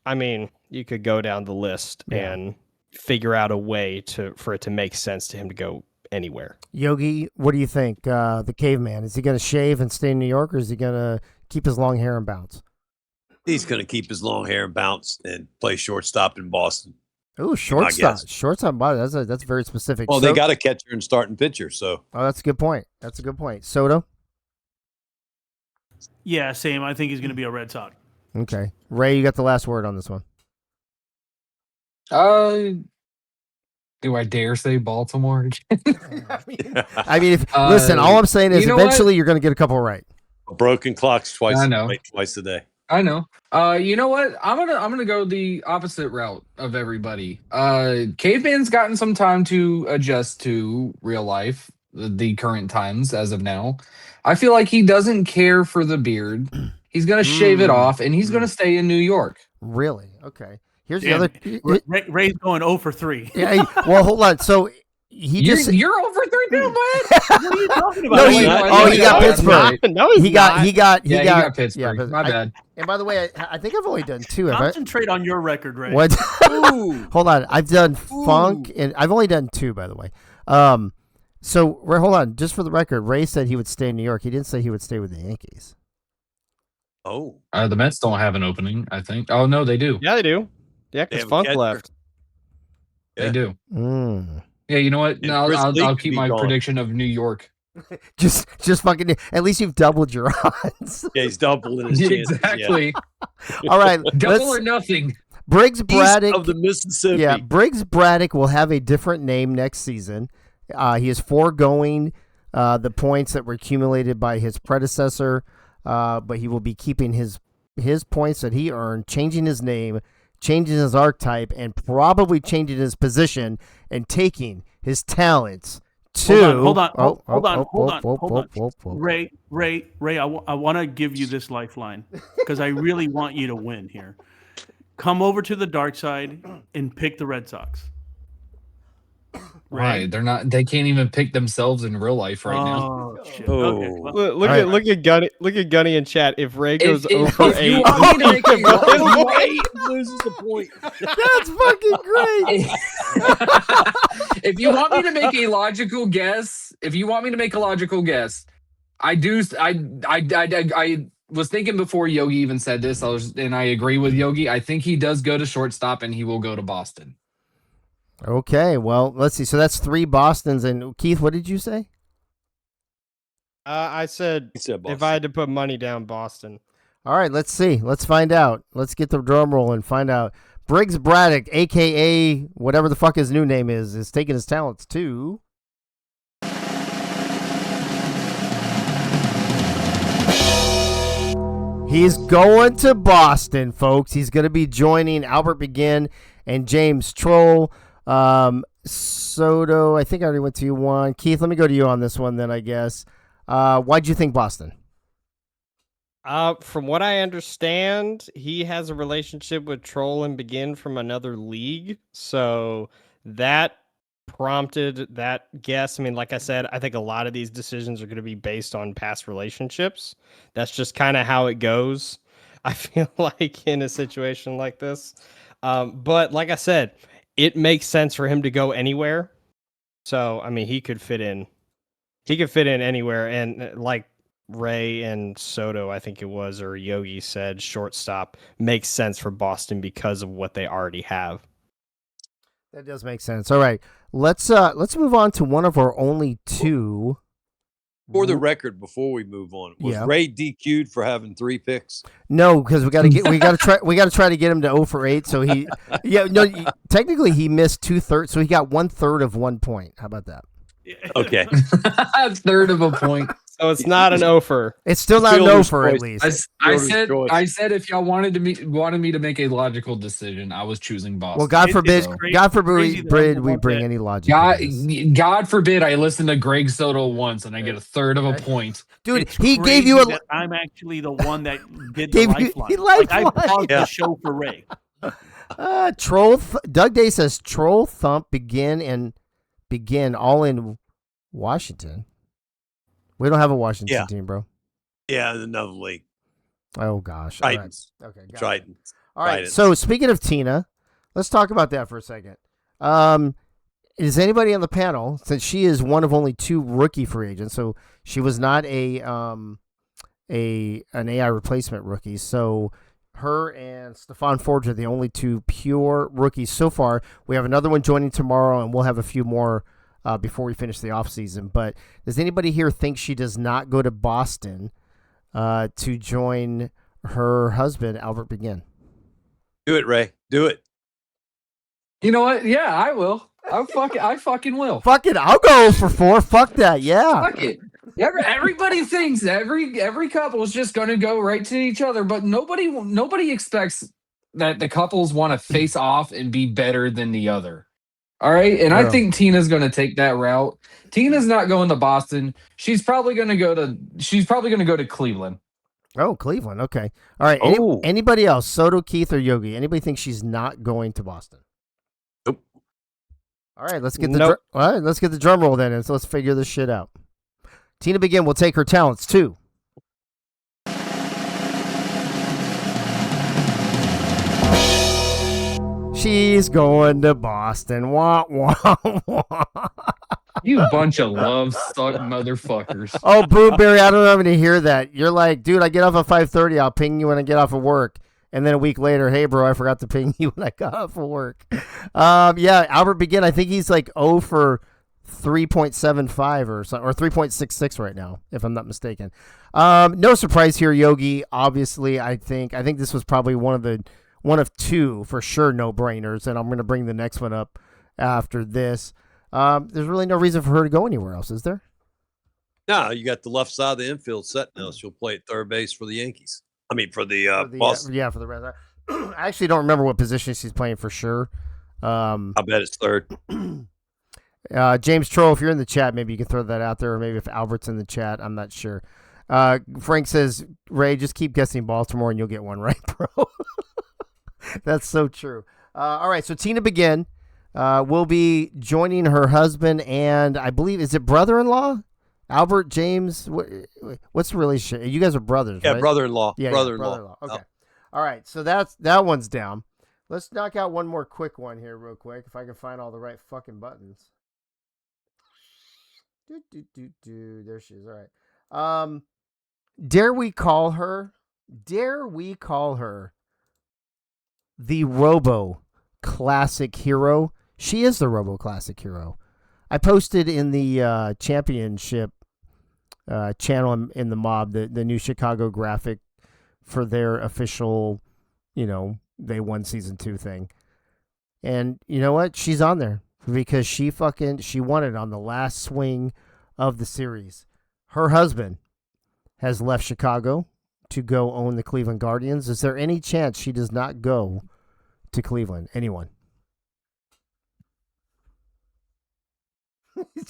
I mean, you could go down the list and figure out a way for it to make sense to him to go anywhere. Yogi, what do you think? The Caveman, is he going to shave and stay in New York, or is he going to keep his long hair and bounce? He's going to keep his long hair and bounce and play shortstop in Boston. Oh, shortstop. Shortstop. That's very specific. Well, they got a catcher and starting pitcher, so. Oh, that's a good point. Soto? Yeah, same. I think he's going to be a Red Sox. Okay. Ray, you got the last word on this one. Do I dare say Baltimore again? I mean, listen, all I'm saying is eventually you're going to get a couple right. Broken clocks twice a day. I know. You know what? I'm gonna go the opposite route of everybody. Caveman's gotten some time to adjust to real life, the current times as of now. I feel like he doesn't care for the beard. He's gonna shave it off, and he's gonna stay in New York. Really? Okay. Here's the other. Ray's going 0 for 3. Yeah. Well, hold on. So You're over 3 now, bud. What are you talking about? No, he got Pittsburgh. No, He got Pittsburgh. Yeah, but My bad. And by the way, I think I've only done 2. Concentrate on your record, Ray. What? Ooh. Hold on, I've done Funk, and I've only done 2, by the way. So Ray, hold on, just for the record, Ray said he would stay in New York. He didn't say he would stay with the Yankees. Oh. The Mets don't have an opening, I think. Oh no, they do. Yeah, they do. Yeah, They because have a Funk catcher. left. Yeah. They do. Mm. Yeah, you know what? And No, Chris Lee I'll could keep be my gone. prediction of New York. Just fucking. At least you've doubled your odds. Yeah, he's doubling his chances. Exactly. All right, Double or nothing. Briggs Braddock East of the Mississippi. Yeah, Briggs Braddock will have a different name next season. He is foregoing the points that were accumulated by his predecessor, but he will be keeping his points that he earned, changing his name, changing his archetype, and probably changing his position and taking his talents to. Hold on. Ray, I want to give you this lifeline because I really want you to win here. Come over to the dark side and pick the Red Sox. Right. They're not. They can't even pick themselves in real life right now. Oh shit. Oh. Okay. Well, Look at Gunny in chat. If Ray goes If over you 8, want me to make a Loses the point. That's fucking great. if you want me to make a logical guess, I was thinking before Yogi even said this, and I agree with Yogi. I think he does go to shortstop, and he will go to Boston. Okay, well, let's see. So that's 3 Bostons. And Keith, what did you say? I said He said if I had to put money down, Boston. All right, let's see. Let's find out. Let's get the drum roll and find out. Briggs Braddock, a.k.a. whatever the fuck his new name is taking his talents to. He's going to Boston, folks. He's going to be joining Albert Begin and James Troll. Soto, I think I already went to you one. Keith, let me go to you on this one then, I guess. Why'd you think Boston? From what I understand, he has a relationship with Troll and Begin from another league. So that prompted that guess. I mean, like I said, I think a lot of these decisions are going to be based on past relationships. That's just kind of how it goes, I feel like, in a situation like this. But like I said, it makes sense for him to go anywhere. So, I mean, he could fit in. He could fit in anywhere. And like Ray and Soto, I think it was, or Yogi said, shortstop makes sense for Boston because of what they already have. That does make sense. All right, let's move on to one of our only 2. For the record, before we move on, was Ray DQ'd for having 3 picks? No, because we got to try to get him to 0 for 8. So he, technically he missed 2/3, so he got 1/3 of 1 point. How about that? Okay. A third of a point. So it's not an offer. It's still not an offer, at least. I said if y'all wanted me to make a logical decision, I was choosing Boston. Well, God forbid we bring any logic. God forbid I listen to Greg Soto once and I get a third of a point. Dude, It's he crazy gave you a. that I'm actually the one that did Gave the you- lifeline. he Like, I lifelined. paused the show for Ray. Doug Day says Troll Thump begin all in Washington. We don't have a Washington team, bro. Yeah, another league. Oh gosh. Titans. All right. Okay. Titans. All right. Titans. So speaking of Tina, let's talk about that for a second. Is anybody on the panel, since she is one of only 2 rookie free agents, so she was not an AI replacement rookie. So her and Stephon Forge are the only 2 pure rookies so far. We have another one joining tomorrow, and we'll have a few more before we finish the offseason. But does anybody here think she does not go to Boston to join her husband, Albert Begin? Do it, Ray. Do it. You know what? Yeah, I will. I fucking will. Fuck it. I'll go for 4. Fuck that. Yeah. Fuck it. Everybody thinks every couple is just going to go right to each other, but nobody expects that the couples want to face off and be better than the other. All right, and I think Tina's going to take that route. Tina's not going to Boston. She's probably going to go to Cleveland. Oh, Cleveland. Okay. All right. Anybody else? Soto, Keith, or Yogi? Anybody think she's not going to Boston? Nope. All right, let's get the drum roll then, and so let's figure this shit out. Tina Begin will take her talents too. She's going to Boston. Wah, wah, wah. You bunch of love suck motherfuckers. Oh, Blueberry, I don't have to hear that. You're like, dude, I get off at 5:30. I'll ping you when I get off of work. And then a week later, hey, bro, I forgot to ping you when I got off of work. Yeah, Albert Begin, I think he's like 0 for 3.75 or something, or 3.66 right now, if I'm not mistaken. No surprise here, Yogi. Obviously, I think this was probably one of two for sure no-brainers, and I'm going to bring the next one up after this. There's really no reason for her to go anywhere else, is there? No, you got the left side of the infield set now. She'll play at third base for the Yankees. I mean, for the Boston. For the Red Sox. I actually don't remember what position she's playing for sure. I bet it's third. James Troll, if you're in the chat, maybe you can throw that out there, or maybe if Albert's in the chat, I'm not sure. Frank says, Ray, just keep guessing Baltimore and you'll get one right, bro. That's so true. All right, so Tina Begin will be joining her husband and I believe, is it brother-in-law? Albert, James, what's the relationship? You guys are brothers, yeah, right? Brother-in-law. Yeah, brother-in-law. Okay. All right, so that one's down. Let's knock out one more quick one here real quick, if I can find all the right fucking buttons. There she is. All right. Dare we call her the Robo Classic Hero? She is the Robo Classic Hero. I posted in the championship channel in the mob the new Chicago graphic for their official, they won season 2 thing. And you know what? She's on there because she won it on the last swing of the series. Her husband has left Chicago to go own the Cleveland Guardians. Is there any chance she does not go to Cleveland? Anyone?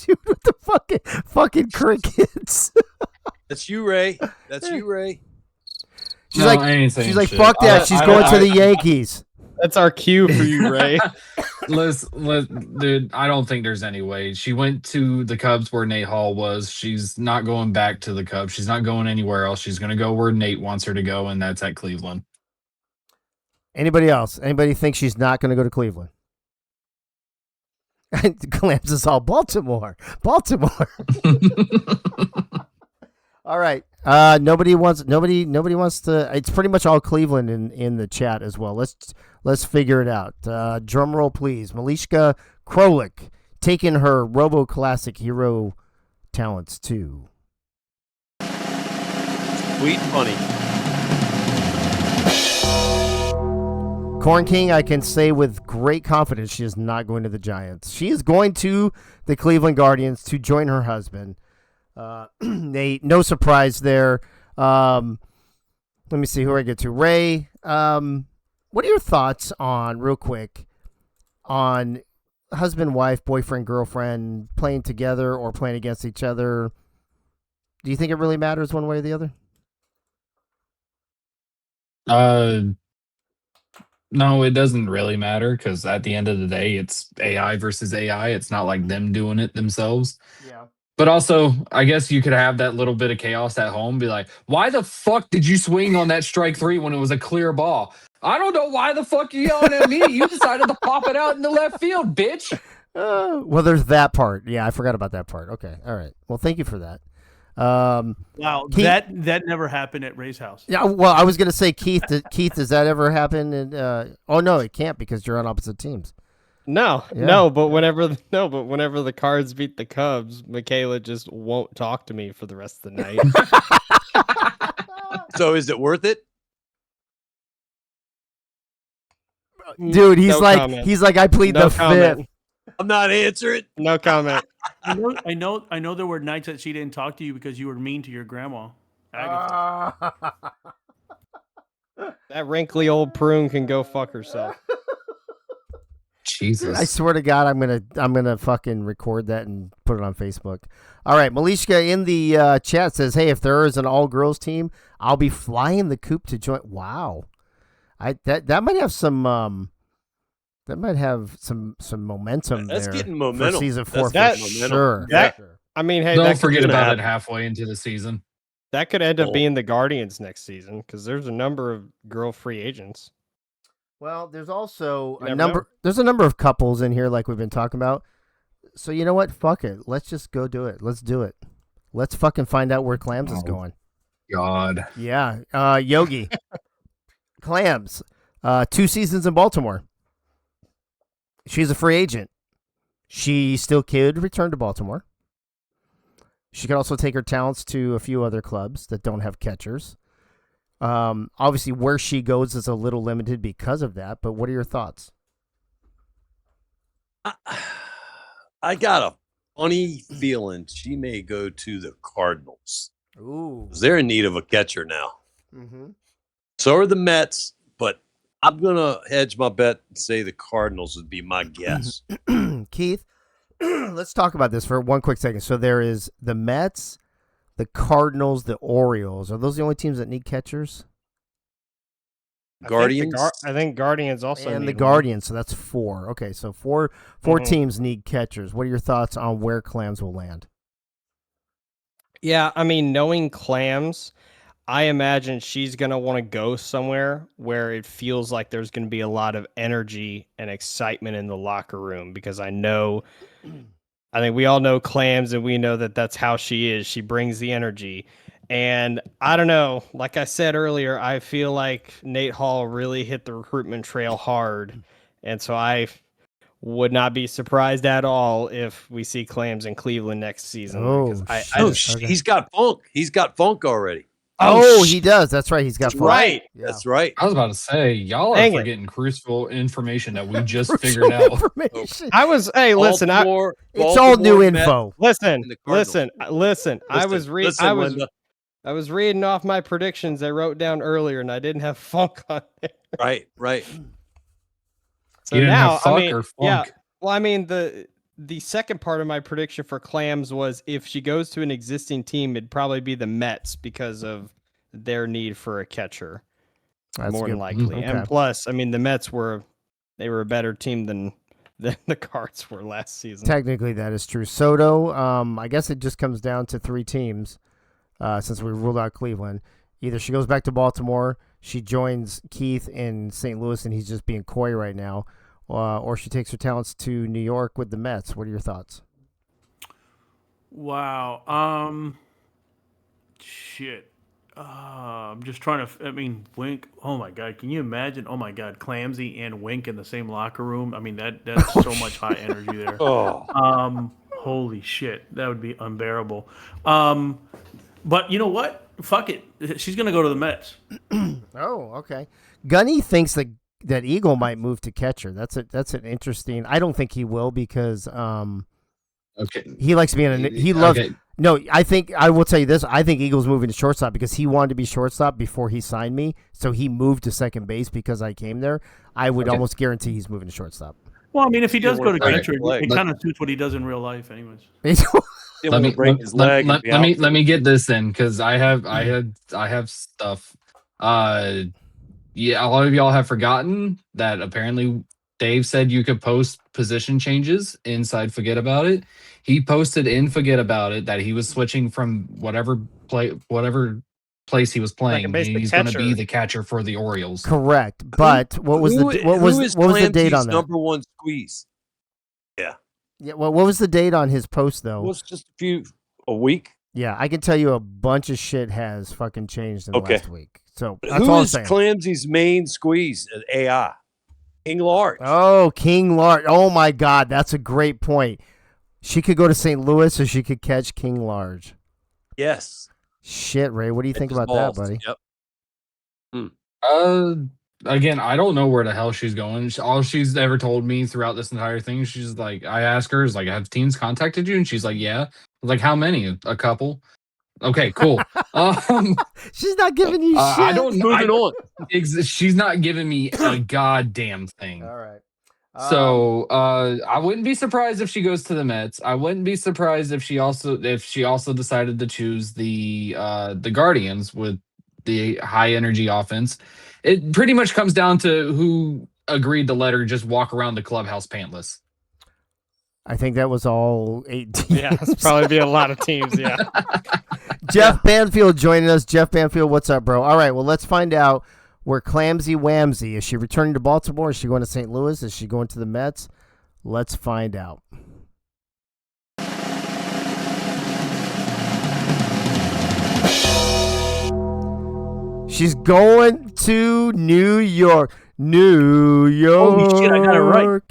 Dude, what the fucking crickets? That's you, Ray. That's you, Ray. She's like, fuck that. She's going to the Yankees. That's our cue for you, Ray. Dude, I don't think there's any way. She went to the Cubs where Nate Hall was. She's not going back to the Cubs. She's not going anywhere else. She's going to go where Nate wants her to go, and that's at Cleveland. Anybody else? Anybody think she's not going to go to Cleveland? Clams is all Baltimore. All right. Nobody wants to. It's pretty much all Cleveland in the chat as well. Let's figure it out. Drum roll, please. Malishka Krolik taking her Robo Classic Hero talents too. Sweet funny. Corn King, I can say with great confidence she is not going to the Giants. She is going to the Cleveland Guardians to join her husband. Nate, no surprise there. Let me see who I get to. Ray, what are your thoughts on, real quick, on husband, wife, boyfriend, girlfriend playing together or playing against each other? Do you think it really matters one way or the other? No, it doesn't really matter because at the end of the day, it's AI versus AI. It's not like them doing it themselves. Yeah. But also, I guess you could have that little bit of chaos at home. Be like, why the fuck did you swing on that strike 3 when it was a clear ball? I don't know why the fuck you yelling at me. You decided to pop it out in the left field, bitch. Well, there's that part. Yeah, I forgot about that part. Okay. All right. Well, thank you for that. Wow, Keith, that never happened at Ray's house. Yeah, well, I was gonna say, Keith, does that ever happen? And oh no, it can't because you're on opposite teams. No, Yeah. but whenever the Cards beat the Cubs, Michaela just won't talk to me for the rest of the night. So is it worth it? Dude, he's No like, comment. I plead No the comment. fifth. I'm not answering. No comment. I know there were nights that she didn't talk to you because you were mean to your grandma, Agatha. That wrinkly old prune can go fuck herself. Jesus. I swear to God, I'm gonna fucking record that and put it on Facebook. All right, Malishka in the chat says, "Hey, if there is an all-girls team, I'll be flying the coop to join." Wow, that might have some That might have some momentum That's there getting momentum for season 4 That's for momentum. sure. That, I mean, hey, Don't forget about happen. it halfway into the season. That could end up Oh. being the Guardians next season because there's a number of girl free agents. Well, there's also You a never number. know. There's a number of couples in here, like we've been talking about. So you know what? Fuck it. Let's just go do it. Let's do it. Let's fucking find out where Clams is going. God. Yeah. Yogi. Clams. 2 seasons in Baltimore. She's a free agent. She still could return to Baltimore. She could also take her talents to a few other clubs that don't have catchers. Obviously, where she goes is a little limited because of that. But what are your thoughts? I got a funny feeling she may go to the Cardinals. Ooh. 'Cause they're in need of a catcher now. Mm-hmm. So are the Mets, but I'm going to hedge my bet and say the Cardinals would be my guess. Keith, let's talk about this for one quick second. So there is the Mets, the Cardinals, the Orioles. Are those the only teams that need catchers? Guardians? I think Guardians also And the need one. Guardians, so that's 4. Okay, so 4 teams need catchers. What are your thoughts on where Clams will land? Yeah, I mean, knowing Clams, I imagine she's going to want to go somewhere where it feels like there's going to be a lot of energy and excitement in the locker room because I think we all know Clams and we know that that's how she is. She brings the energy. And I don't know, like I said earlier, I feel like Nate Hall really hit the recruitment trail hard. And so I would not be surprised at all if we see Clams in Cleveland next season. He's got funk. He's got funk already. Oh, he does. That's right. He's got fun. Right. Yeah. That's right. I was about to say, y'all Dang are it. forgetting crucial information that we just figured out. Information. Hey, listen, It's all new info. listen, and the Cardinals. listen. I was Linda. I was reading off my predictions I wrote down earlier, and I didn't have funk on there. Right. So You didn't now, have fuck I mean, or funk? yeah. Well, I mean, the second part of my prediction for Clams was if she goes to an existing team, it'd probably be the Mets because of their need for a catcher, That's more good. than likely. Okay. And plus, I mean, the Mets were a better team than the Cards were last season. Technically, that is true. Soto, I guess it just comes down to 3 teams since we ruled out Cleveland. Either she goes back to Baltimore, she joins Keith in St. Louis, and he's just being coy right now, or she takes her talents to New York with the Mets. What are your thoughts? Wow. Shit. I'm just trying to. I mean, Wink. Oh my God, can you imagine? Oh my God, Clamsy and Wink in the same locker room. I mean, that's so much high energy there. Oh. Holy shit, that would be unbearable. But you know what? Fuck it. She's gonna go to the Mets. Oh, okay. Gunny thinks that Eagle might move to catcher. That's an interesting. I don't think he will because Okay. he likes being he loves. Okay. No, I will tell you this. I think Eagles moving to shortstop because he wanted to be shortstop before he signed me. So he moved to second base because I came there. I would almost guarantee he's moving to shortstop. Well, I mean, if he does go to break catcher, his leg. it kind of suits what he does in real life, anyways. Let me get this in because I have stuff. Yeah, a lot of y'all have forgotten that apparently Dave said you could post position changes inside Forget About It. He posted in Forget About It that he was switching from whatever place he was playing. And basic he's going to catcher. be the catcher for the Orioles. Correct. But what was the date on that? Number one squeeze. Yeah. Well, what was the date on his post though? It was just a week. Yeah, I can tell you a bunch of shit has fucking changed in the last week. So that's Who all I'm is saying. Clamsy's main squeeze at AI? King Large. Oh, King Large. Oh my God, that's a great point. She could go to St. Louis or she could catch King Large. Yes. Shit, Ray, what do you think about that, buddy? Yep. Again, I don't know where the hell she's going. All she's ever told me throughout this entire thing, she's like, I asked her, is like, have teams contacted you? And she's like, yeah. I was like, how many? A couple. Okay, cool. She's not giving you shit. I don't know. Moving on. She's not giving me a goddamn thing. All right. So I wouldn't be surprised if she goes to the Mets. I wouldn't be surprised if she also decided to choose the Guardians with the high energy offense. It pretty much comes down to who agreed to let her just walk around the clubhouse pantless. I think that was all 8 teams. Yeah, it's probably be a lot of teams. Yeah. Jeff Banfield joining us. Jeff Banfield, what's up, bro? All right, well, let's find out where Clamsy Whamsy, is she returning to Baltimore? Is she going to St. Louis? Is she going to the Mets? Let's find out. She's going to New York. New York. Holy shit, I got it right.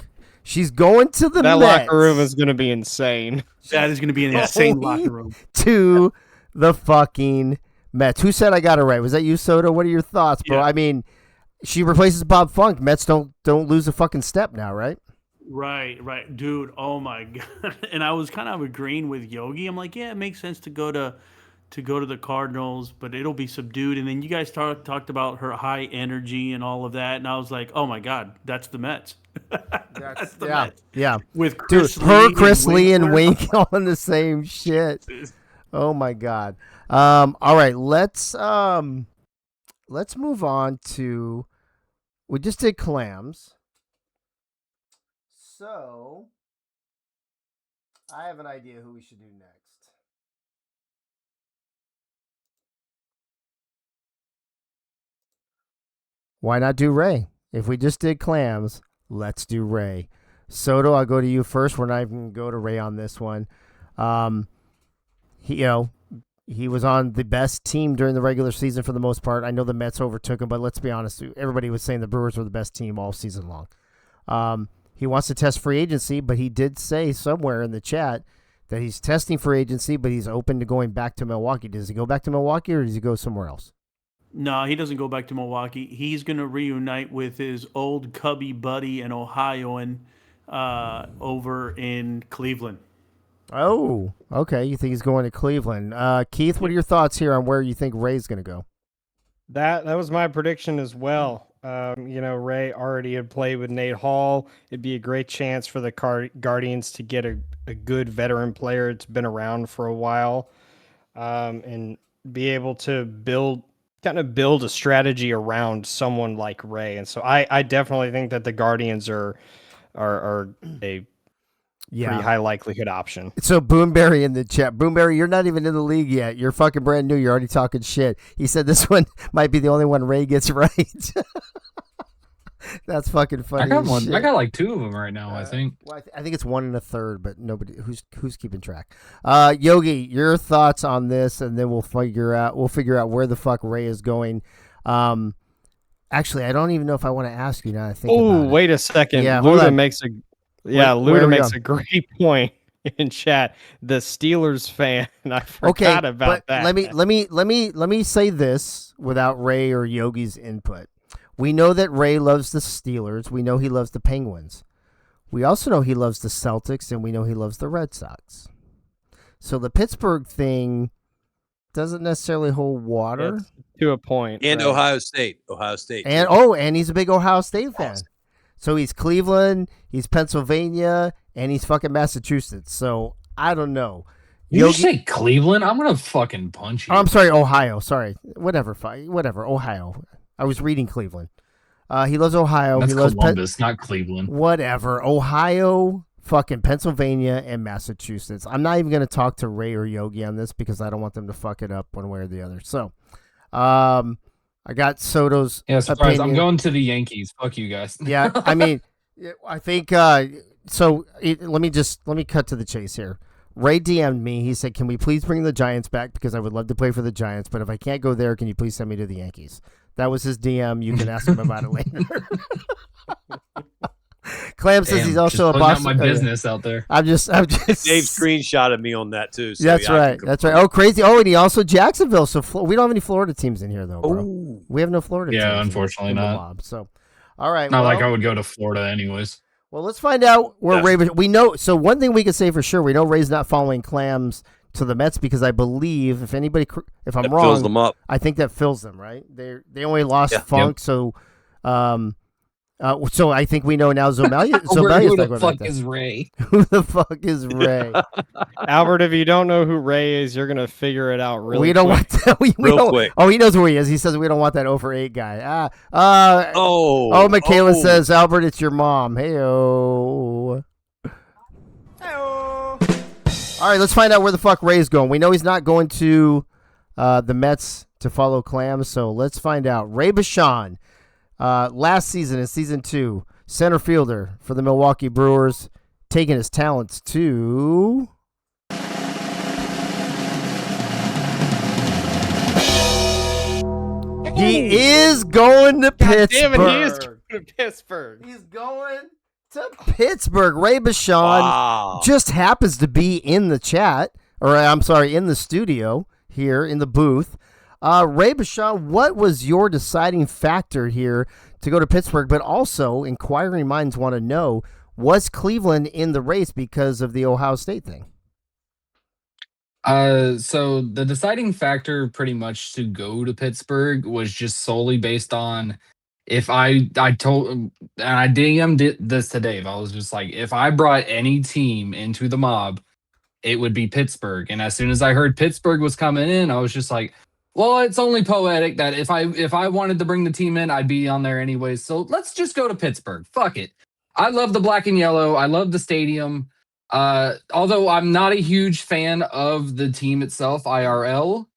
She's going to the That Mets. locker room is going to be insane. That is going to be an insane locker room. To the fucking Mets. Who said I got it right? Was that you, Soto? What are your thoughts, bro? Yeah. I mean, she replaces Bob Funk. Mets don't lose a fucking step now, right? Right, dude. Oh my god! And I was kind of agreeing with Yogi. I'm like, yeah, it makes sense to go to the Cardinals, but it'll be subdued. And then you guys talked about her high energy and all of that, and I was like, oh my god, that's the Mets. That's the Mets. Yeah. With Dude, Chris Lee and Wink all in the same shit. Oh my god. All right, let's move on to. We just did clams. So, I have an idea who we should do next. Why not do Ray? If we just did clams, let's do Ray. Soto, I'll go to you first. We're not even going to go to Ray on this one. He was on the best team during the regular season for the most part. I know the Mets overtook him, but let's be honest. Everybody was saying the Brewers were the best team all season long. He wants to test free agency, but he did say somewhere in the chat that he's testing free agency, but he's open to going back to Milwaukee. Does he go back to Milwaukee or does he go somewhere else? No, he doesn't go back to Milwaukee. He's going to reunite with his old Cubby buddy and Ohioan over in Cleveland. Oh, okay. You think he's going to Cleveland. Keith, what are your thoughts here on where you think Ray's going to go? That was my prediction as well. Ray already had played with Nate Hall. It'd be a great chance for the Guardians to get a good veteran player. It's been around for a while, and be able to build a strategy around someone like Ray. And so I definitely think that the Guardians are a pretty high likelihood option. So Boomberry in the chat. Boomberry, you're not even in the league yet. You're fucking brand new. You're already talking shit. He said this one might be the only one Ray gets right. That's fucking funny. I got one. Shit. I got like 2 of them right now. I think. Well, I think it's 1 and a third, but nobody who's keeping track. Yogi, your thoughts on this, and then we'll figure out where the fuck Ray is going. Actually, I don't even know if I want to ask you now. I think. Oh, wait a second. Yeah, Luda makes a great point in chat. The Steelers fan. I forgot about that. Let me say this without Ray or Yogi's input. We know that Ray loves the Steelers. We know he loves the Penguins. We also know he loves the Celtics, and we know he loves the Red Sox. So the Pittsburgh thing doesn't necessarily hold water. It's to a point. And right? Ohio State. And he's a big Ohio State fan. So he's Cleveland, he's Pennsylvania, and he's fucking Massachusetts. So I don't know. You say Cleveland? I'm gonna fucking punch you. Oh, I'm sorry, Ohio. Sorry, whatever. Ohio. I was reading Cleveland. He loves Ohio. That's he loves Columbus, not Cleveland. Whatever. Ohio, fucking Pennsylvania, and Massachusetts. I'm not even going to talk to Ray or Yogi on this because I don't want them to fuck it up one way or the other. So, I got Soto's surprise. opinion. I'm going to the Yankees. Fuck you guys. Yeah, I mean, I think let me cut to the chase here. Ray DM'd me. He said, "Can we please bring the Giants back because I would love to play for the Giants, but if I can't go there, can you please send me to the Yankees?" That was his DM. You can ask him about it later. Clam says he's also a Boston. My business out there. I'm just. Dave screenshotted me on that too. So that's right. That's right. Oh, crazy. Oh, and he also Jacksonville. So we don't have any Florida teams in here though, bro. Ooh. We have no Florida teams. Yeah, unfortunately not. Mob, so, all right. Not like I would go to Florida anyways. Well, let's find out where Ray. We know. So one thing we can say for sure, we know Ray's not following Clams to the Mets because I believe if I'm wrong, fills them up. I think that fills them right. They only lost Funk, so So I think we know now Zomelia. Who Zomelia's the not fuck going is Ray? Who the fuck is Ray? Albert, if you don't know who Ray is, you're gonna figure it out really we don't quick. want that. We Real don't, quick. Oh, he knows who he is. He says we don't want that 0-for-8 guy. Michaela Oh. says, Albert, it's your mom. Hey-o. All right, let's find out where the fuck Ray's going. We know he's not going to the Mets to follow Clam, so let's find out. Ray Bashan, last season in season 2, center fielder for the Milwaukee Brewers, taking his talents to... He is going to Pittsburgh. Damn it, he is going to Pittsburgh. He's going to Pittsburgh. Ray Bashan just happens to be in the chat, or I'm sorry, in the studio here in the booth. Ray Bashan, what was your deciding factor here to go to Pittsburgh? But also, inquiring minds want to know, was Cleveland in the race because of the Ohio State thing? So the deciding factor pretty much to go to Pittsburgh was just solely based on if I told, and I DM'd this to Dave. I was just like, if I brought any team into the mob, it would be Pittsburgh. And as soon as I heard Pittsburgh was coming in, I was just like, well, it's only poetic that if I wanted to bring the team in, I'd be on there anyways. So let's just go to Pittsburgh. Fuck it. I love the black and yellow. I love the stadium. Although I'm not a huge fan of the team itself, IRL,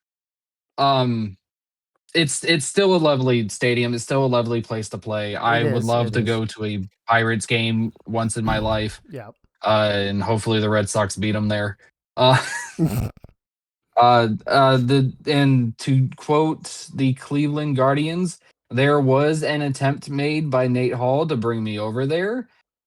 it's still a lovely stadium. It's still a lovely place to play. I would love to go to a Pirates game once in my life. Yeah. And hopefully the Red Sox beat them there. And to quote the Cleveland Guardians, there was an attempt made by Nate Hall to bring me over there.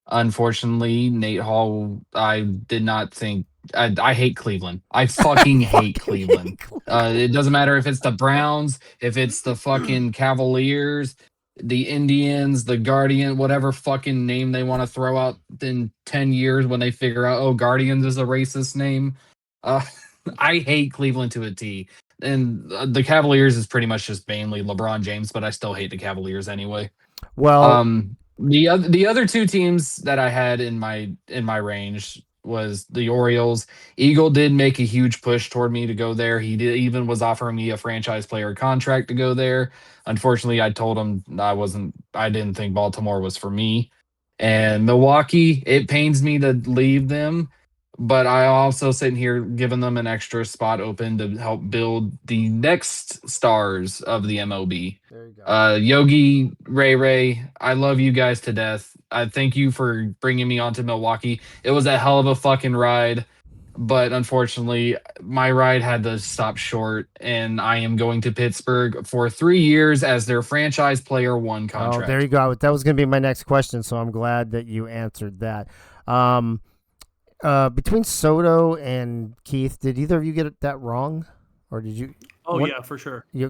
Unfortunately, Nate Hall, I did not think. I hate Cleveland. I fucking hate Cleveland. It doesn't matter if it's the Browns, if it's the fucking Cavaliers, the Indians, the Guardian, whatever fucking name they want to throw out in 10 years when they figure out, oh, Guardians is a racist name. I hate Cleveland to a T. And the Cavaliers is pretty much just mainly LeBron James, but I still hate the Cavaliers anyway. Well, the other two teams that I had in my range was the Orioles. Eagle did make a huge push toward me to go there. He even was offering me a franchise player contract to go there. Unfortunately, I told him I didn't think Baltimore was for me. And Milwaukee, it pains me to leave them, but I also sitting here giving them an extra spot open to help build the next stars of the MLB. there you go. Yogi, Ray, I love you guys to death. I thank you for bringing me onto Milwaukee. It was a hell of a fucking ride, but unfortunately, my ride had to stop short, and I am going to Pittsburgh for 3 years as their franchise player one contract. Oh, there you go. That was going to be my next question, so I'm glad that you answered that. Between Soto and Keith, did either of you get that wrong, or did you? Oh yeah, for sure. Yeah,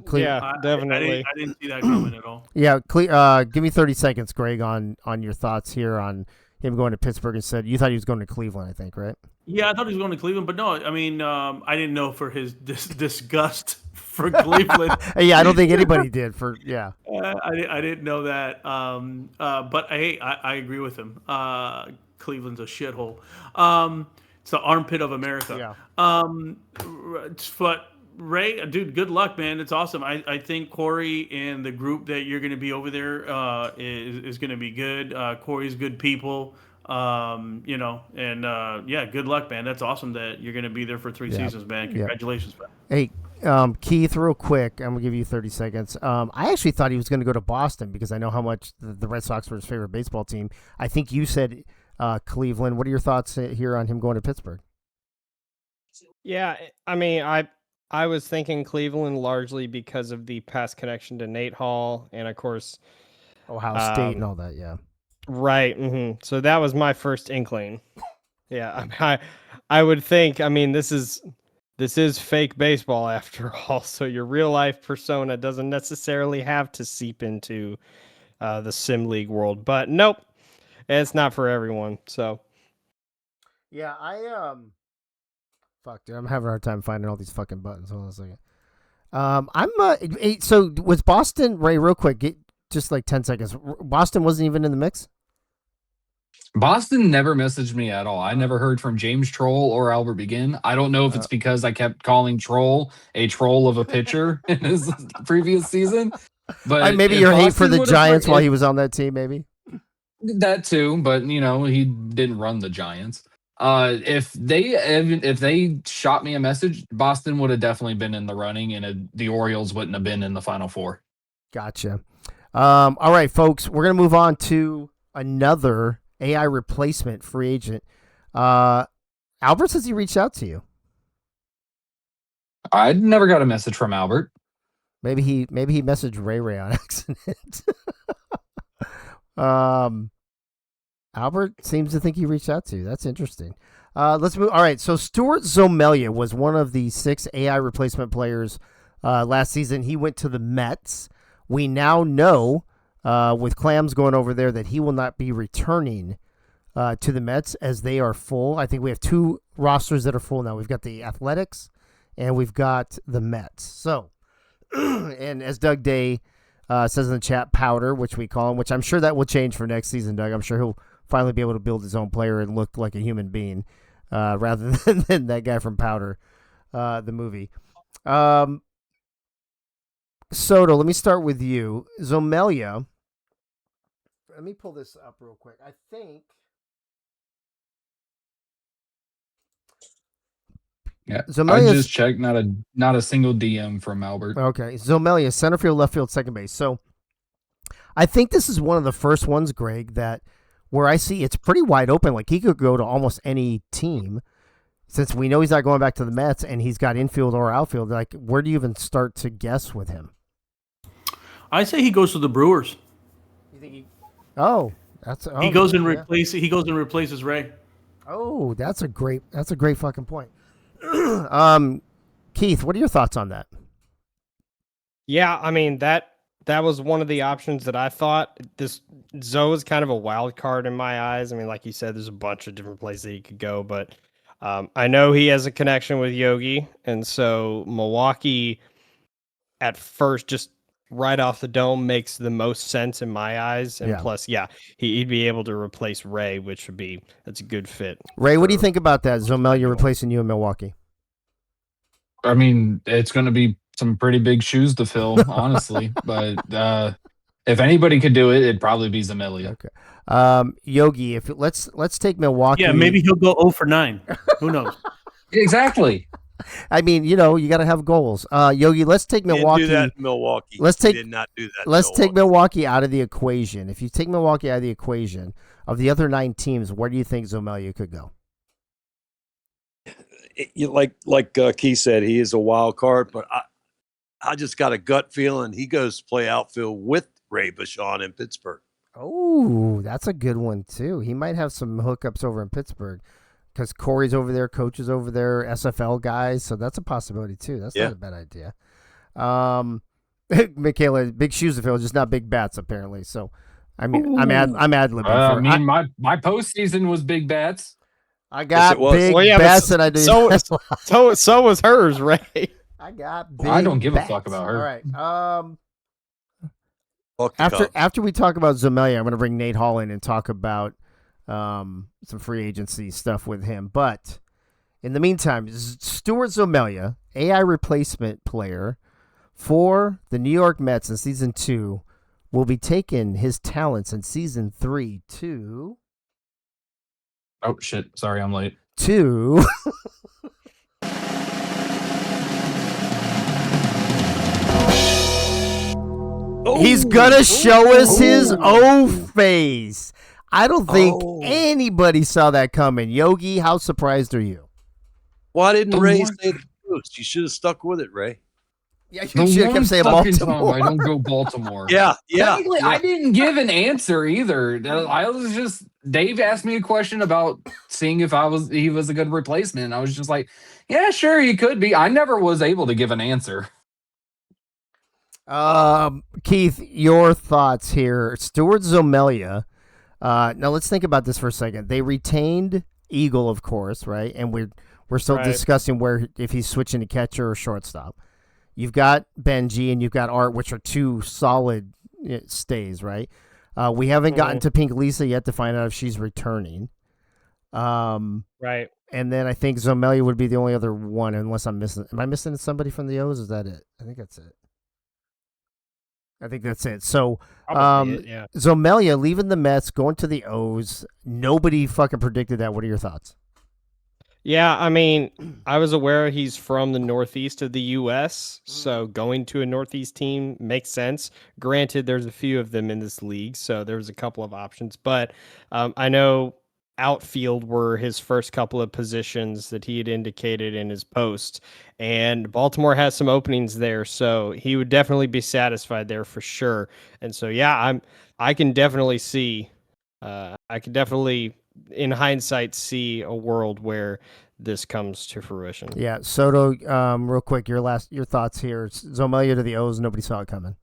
definitely. I didn't see that coming at all. Yeah, give me 30 seconds, Greg, on your thoughts here on him going to Pittsburgh. And said you thought he was going to Cleveland, I think, right? Yeah, I thought he was going to Cleveland, but no, I mean, I didn't know for his disgust for Cleveland. Yeah, I don't think anybody did. I didn't know that. But I agree with him. Cleveland's a shithole. It's the armpit of America. Yeah. But Ray, dude, good luck, man. It's awesome. I think Corey and the group that you're going to be over there is going to be good. Corey's good people. Yeah, good luck, man. That's awesome that you're going to be there for 3 seasons, man. Congratulations, man. Hey, Keith, real quick, I'm going to give you 30 seconds. I actually thought he was going to go to Boston because I know how much the Red Sox were his favorite baseball team. I think you said Cleveland. What are your thoughts here on him going to Pittsburgh? Yeah, I mean, I was thinking Cleveland largely because of the past connection to Nate Hall and, of course, Ohio State and all that, yeah. Right. Mm-hmm. So that was my first inkling. Yeah, I would think. I mean, this is fake baseball after all. So your real life persona doesn't necessarily have to seep into the sim league world. But nope, it's not for everyone. So yeah, fuck, dude, I'm having a hard time finding all these fucking buttons. Hold on a second. So was Boston, Ray? Real quick, just like 10 seconds. Boston wasn't even in the mix? Boston never messaged me at all. I never heard from James Troll or Albert Begin. I don't know if it's because I kept calling Troll a troll of a pitcher in his previous season. But maybe your hate for the Giants while he was on that team, maybe? That too, but he didn't run the Giants. If they shot me a message, Boston would have definitely been in the running, and the Orioles wouldn't have been in the Final Four. Gotcha. All right, folks, we're gonna move on to another AI replacement free agent. Albert says he reached out to you. I never got a message from Albert. Maybe he messaged Ray on accident. Albert seems to think he reached out to you. That's interesting. Let's move. All right. So Stuart Zomelia was one of the 6 AI replacement players last season. He went to the Mets. We now know with Clams going over there that he will not be returning to the Mets as they are full. I think we have 2 rosters that are full now. We've got the Athletics and we've got the Mets. So, and as Doug Day says in the chat, Powder, which we call him, which I'm sure that will change for next season, Doug. I'm sure he'll finally be able to build his own player and look like a human being rather than that guy from Powder, the movie. Soto, let me start with you. Zomelia. Let me pull this up real quick. I think. Yeah, I just checked. Not a single DM from Albert. Okay, Zomelia, center field, left field, second base. So, I think this is one of the first ones, Greg, that where I see it's pretty wide open. Like he could go to almost any team, since we know he's not going back to the Mets and he's got infield or outfield. Like, where do you even start to guess with him? I say he goes to the Brewers. You think he? Oh, he goes and replaces Ray. Oh, that's a great fucking point. Keith, what are your thoughts on that? Yeah, I mean that was one of the options that I thought. This Zoe is kind of a wild card in my eyes. I mean, like you said, there's a bunch of different places he could go, but I know he has a connection with Yogi, and so Milwaukee at first, just right off the dome, makes the most sense in my eyes. And plus, he'd be able to replace Ray, which that's a good fit. Ray, what do you think about that? Zomelia replacing you in Milwaukee? I mean, it's going to be some pretty big shoes to fill, honestly. But if anybody could do it, it'd probably be Zomelia. Okay. Yogi, let's take Milwaukee. Yeah, maybe he'll go 0 for 9. Who knows? Exactly. I mean, you got to have goals. Yogi, let's take Milwaukee. Didn't do that in Milwaukee. Did not do that. Let's take Milwaukee out of the equation. If you take Milwaukee out of the equation, of the other 9 teams, where do you think Zomelia could go? Like Keith said, he is a wild card, but I just got a gut feeling he goes to play outfield with Ray Bashan in Pittsburgh. Oh, that's a good one too. He might have some hookups over in Pittsburgh because Corey's over there, Coach is over there, SFL guys, so that's a possibility too. That's not a bad idea. Michaela, big shoes to fill, just not big bats apparently. So, I mean, I'm ad-libbing. My postseason was big bats. I got big bats and I do. So was hers, Ray. I got big I don't give bats. a fuck about her. All right. After we talk about Zomelia, I'm going to bring Nate Hall in and talk about some free agency stuff with him. But in the meantime, Stuart Zomelia, AI replacement player for the New York Mets in season 2, will be taking his talents in season 3 to. Oh shit! Sorry, I'm late. To he's gonna show us his O face. I don't think anybody saw that coming. Yogi, how surprised are you? Why didn't Ray say the Coast? You should have stuck with it, Ray. Yeah, you should have kept saying Baltimore. I don't go Baltimore. Yeah. Technically, I didn't give an answer either. I was just Dave asked me a question about seeing if he was a good replacement. And I was just like, yeah, sure, he could be. I never was able to give an answer. Keith, your thoughts here. Stuart Zomelia. Now let's think about this for a second. They retained Eagle, of course, right? And we're still discussing if he's switching to catcher or shortstop. You've got Benji and you've got Art, which are 2 solid stays, right? We haven't gotten to Pink Lisa yet to find out if she's returning. Right. And then I think Zomelia would be the only other one, unless I'm missing. Am I missing somebody from the O's? Is that it? I think that's it. So, Zomelia leaving the Mets, going to the O's. Nobody fucking predicted that. What are your thoughts? Yeah, I mean, I was aware he's from the Northeast of the U.S., so going to a Northeast team makes sense. Granted, there's a few of them in this league, so there's a couple of options. But I know outfield were his first couple of positions that he had indicated in his post, and Baltimore has some openings there, so he would definitely be satisfied there for sure. And so, yeah, I can definitely see, in hindsight, see a world where this comes to fruition. Yeah, Soto, real quick, your thoughts here. Zomelia to the O's, nobody saw it coming.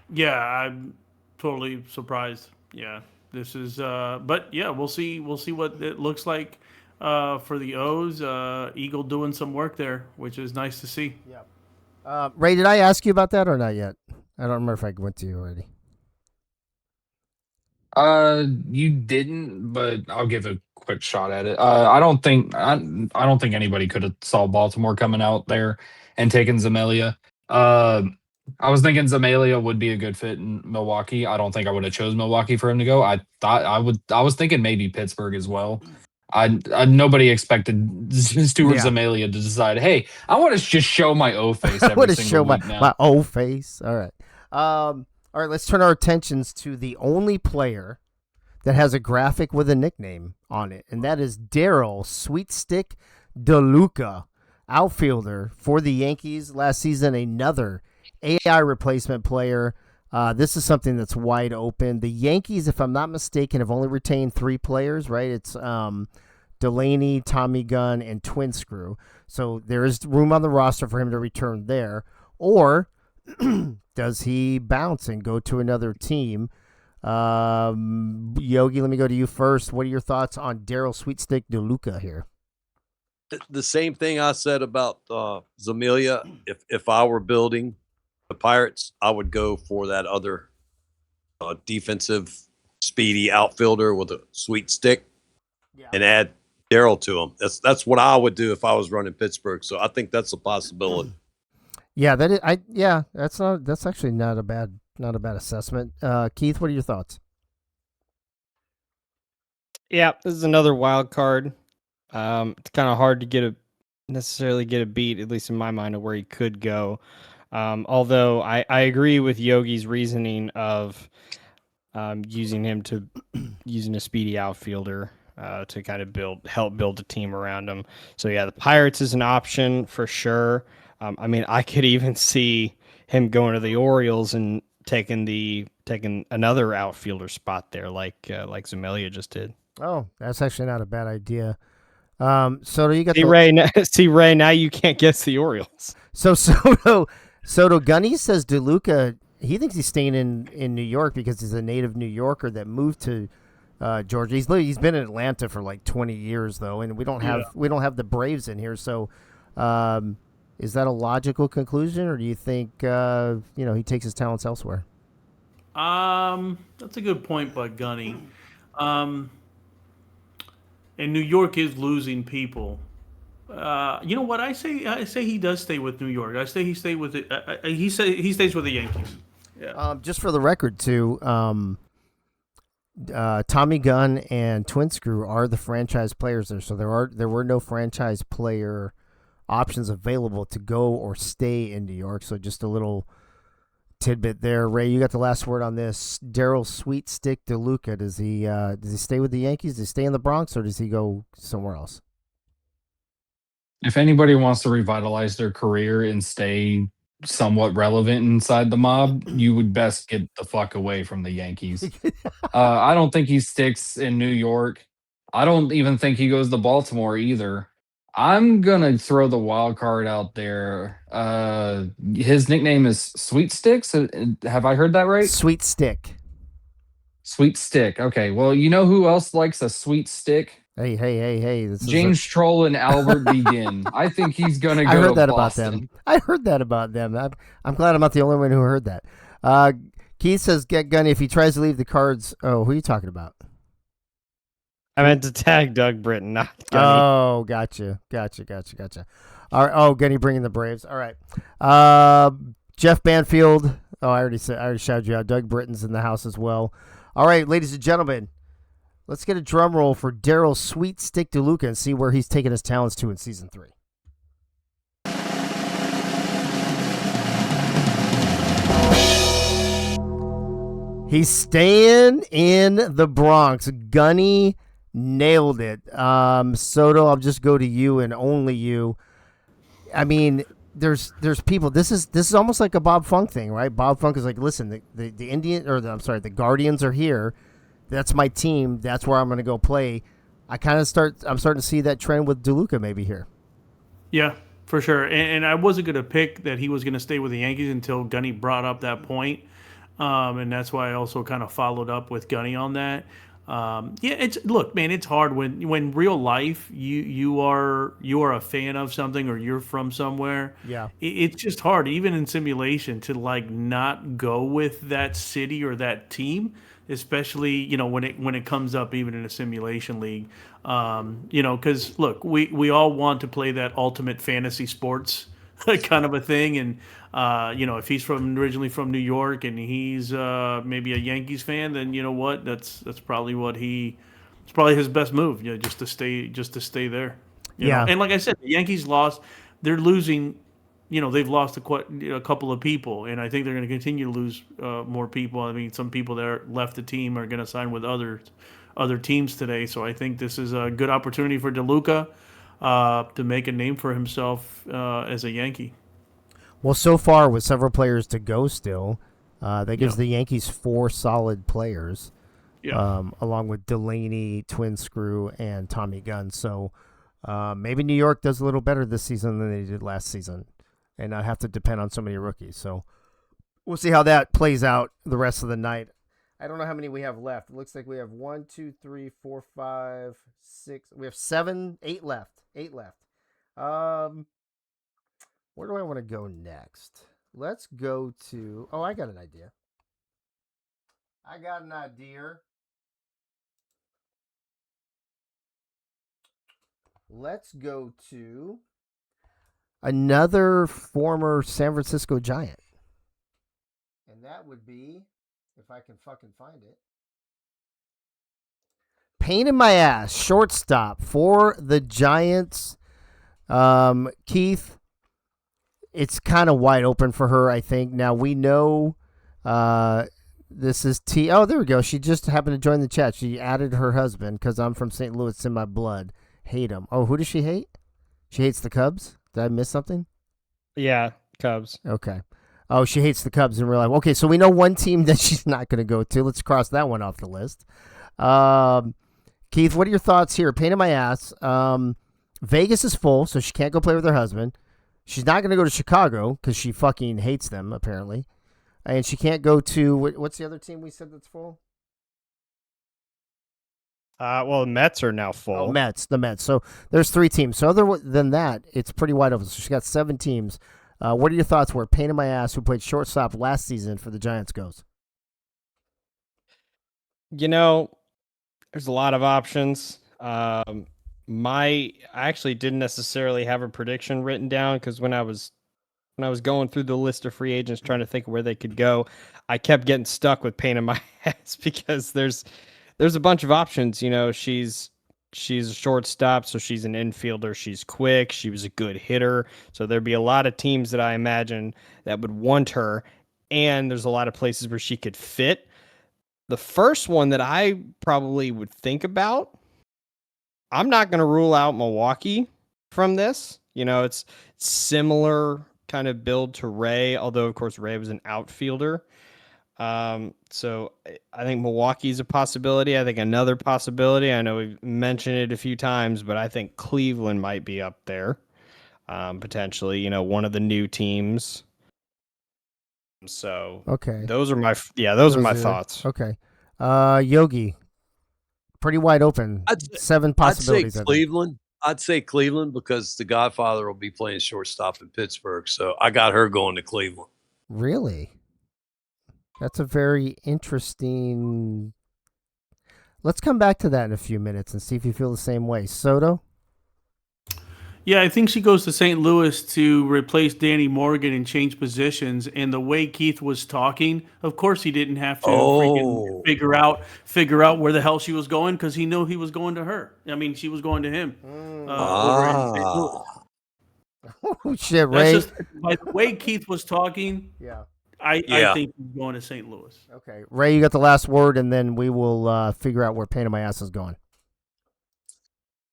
Yeah, I'm totally surprised. Yeah, this is, but yeah, we'll see what it looks like for the O's. Eagle doing some work there, which is nice to see. Yeah. Ray, did I ask you about that or not yet? I don't remember if I went to you already. You didn't, but I'll give a quick shot at it. I don't think anybody could have saw Baltimore coming out there and taking Zomelia. I was thinking Zomelia would be a good fit in Milwaukee. I don't think I would have chose Milwaukee for him to go. I was thinking maybe Pittsburgh as well. Nobody expected Stuart Zomelia to decide, hey, I want to just show my O face every single week now. My O face. All right. All right, let's turn our attentions to the only player that has a graphic with a nickname on it, and that is Daryl Sweetstick DeLuca, outfielder for the Yankees last season, another AI replacement player. This is something that's wide open. The Yankees, if I'm not mistaken, have only retained 3 players, right? It's Delaney, Tommy Gunn, and Twin Screw. So there is room on the roster for him to return there. Or does he bounce and go to another team? Yogi, let me go to you first. What are your thoughts on Daryl Sweetstick DeLuca here? The same thing I said about Zomelia. If I were building the Pirates, I would go for that other defensive, speedy outfielder with a sweet stick and add Daryl to him. That's what I would do if I was running Pittsburgh. So I think that's a possibility. Yeah, that's actually not a bad assessment. Keith, what are your thoughts? Yeah, this is another wild card. It's kind of hard to necessarily get a beat, at least in my mind, of where he could go. Although I agree with Yogi's reasoning of using a speedy outfielder to kind of help build a team around him. So yeah, the Pirates is an option for sure. I mean, I could even see him going to the Orioles and taking another outfielder spot there, like Zomelia just did. Oh, that's actually not a bad idea. Soto, you got Ray. Now you can't guess the Orioles. So Soto Gunny says DeLuca. He thinks he's staying in New York because he's a native New Yorker that moved to Georgia. He's been in Atlanta for like 20 years though, and we don't have the Braves in here. So, is that a logical conclusion, or do you think he takes his talents elsewhere? That's a good point by Gunny. And New York is losing people. You know what I say? I say he does stay with New York. I say he stays with it. He stays with the Yankees. Yeah. Just for the record, too, Tommy Gunn and Twin Screw are the franchise players there. So there were no franchise player options available to go or stay in New York. So just a little tidbit there. Ray, you got the last word on this. Daryl Sweetstick DeLuca, does he stay with the Yankees? Does he stay in the Bronx, or does he go somewhere else? If anybody wants to revitalize their career and stay somewhat relevant inside the mob, you would best get the fuck away from the Yankees. I don't think he sticks in New York. I don't even think he goes to Baltimore either. I'm gonna throw the wild card out there. His nickname is Sweet Sticks. Have I heard that right? Sweet Stick. Sweet Stick. Okay. Well, you know who else likes a sweet stick? Hey. James Troll and Albert Begin. I think he's gonna go. I heard that about them. I'm glad I'm not the only one who heard that. Keith says, "Get Gunny if he tries to leave the cards." Oh, who are you talking about? I meant to tag Doug Britton, not Gunny. Oh, gotcha. All right. Oh, Gunny bringing the Braves. All right. Jeff Banfield. Oh, I already shouted you out. Doug Britton's in the house as well. All right, ladies and gentlemen, let's get a drum roll for Daryl Sweet Stick DeLuca and see where he's taking his talents to in season 3. He's staying in the Bronx. Gunny nailed it. Soto, I'll just go to you and only you. I mean, there's people. This is almost like a Bob Funk thing, right? Bob Funk is like, listen, the Indian the Guardians are here. That's my team. That's where I'm going to go play. I'm starting to see that trend with DeLuca maybe here. Yeah, for sure. And I wasn't going to pick that he was going to stay with the Yankees until Gunny brought up that point. And that's why I also kind of followed up with Gunny on that. Look, man, it's hard when real life you are a fan of something or you're from somewhere. Yeah, it's just hard, even in simulation, to like not go with that city or that team, especially when it comes up even in a simulation league. Because look, we all want to play that ultimate fantasy sports kind of a thing, and if he's originally from New York and he's maybe a Yankees fan, then you know what? That's probably it's probably his best move. Just to stay there. You know? And like I said, the Yankees lost. They're losing. They've lost a couple of people, and I think they're going to continue to lose more people. I mean, some people that left the team are going to sign with other teams today. So I think this is a good opportunity for DeLuca to make a name for himself as a Yankee. Well, so far with several players to go still, that gives the Yankees 4 solid players, along with Delaney, Twin Screw, and Tommy Gunn. So maybe New York does a little better this season than they did last season, and not have to depend on so many rookies. So we'll see how that plays out the rest of the night. I don't know how many we have left. It looks like we have 1, 2, 3, 4, 5, 6. We have 8 left. 8 left. Where do I want to go next? Let's go to... Oh, I got an idea. Let's go to another former San Francisco Giant. And that would be, if I can fucking find it, pain in my ass, shortstop for the Giants. Keith, it's kind of wide open for her, I think. Now, we know this is T. Oh, there we go. She just happened to join the chat. She added her husband because I'm from St. Louis. It's in my blood. Hate him. Oh, who does she hate? She hates the Cubs? Did I miss something? Yeah, Cubs. Okay. Oh, she hates the Cubs in real life. Okay, so we know one team that she's not going to go to. Let's cross that one off the list. Keith, what are your thoughts here? Pain in my ass. Vegas is full, so she can't go play with her husband. She's not going to go to Chicago because she fucking hates them, apparently. And she can't go to... What's the other team we said that's full? Well, the Mets are now full. Oh, the Mets. So there's 3 teams. So other than that, it's pretty wide open. So she's got 7 teams. What are your thoughts where pain in my ass, who played shortstop last season for the Giants, goes? There's a lot of options. I actually didn't necessarily have a prediction written down because when I was going through the list of free agents trying to think of where they could go, I kept getting stuck with pain in my ass because there's a bunch of options. She's a shortstop, so she's an infielder. She's quick. She was a good hitter. So there'd be a lot of teams that I imagine that would want her, and there's a lot of places where she could fit. The first one that I probably would think about, I'm not going to rule out Milwaukee from this. It's similar kind of build to Ray, although, of course, Ray was an outfielder. So I think Milwaukee is a possibility. I think another possibility, I know we've mentioned it a few times, but I think Cleveland might be up there, potentially, one of the new teams. So okay, those are my thoughts. Okay, Yogi, pretty wide open. 7 possibilities. I'd say Cleveland because the Godfather will be playing shortstop in Pittsburgh. So I got her going to Cleveland. Really? That's a very interesting. Let's come back to that in a few minutes and see if you feel the same way. Soto? Yeah, I think she goes to St. Louis to replace Danny Morgan and change positions. And the way Keith was talking, of course, he didn't have to freaking Oh, figure out where the hell she was going because he knew he was going to her. I mean, she was going to him over in St. Louis. Oh, shit, That's Ray. just by the way Keith was talking. Yeah. I Yeah. think he's going to St. Louis. Okay. Ray, you got the last word, and then we will figure out where Pain in My Ass is going.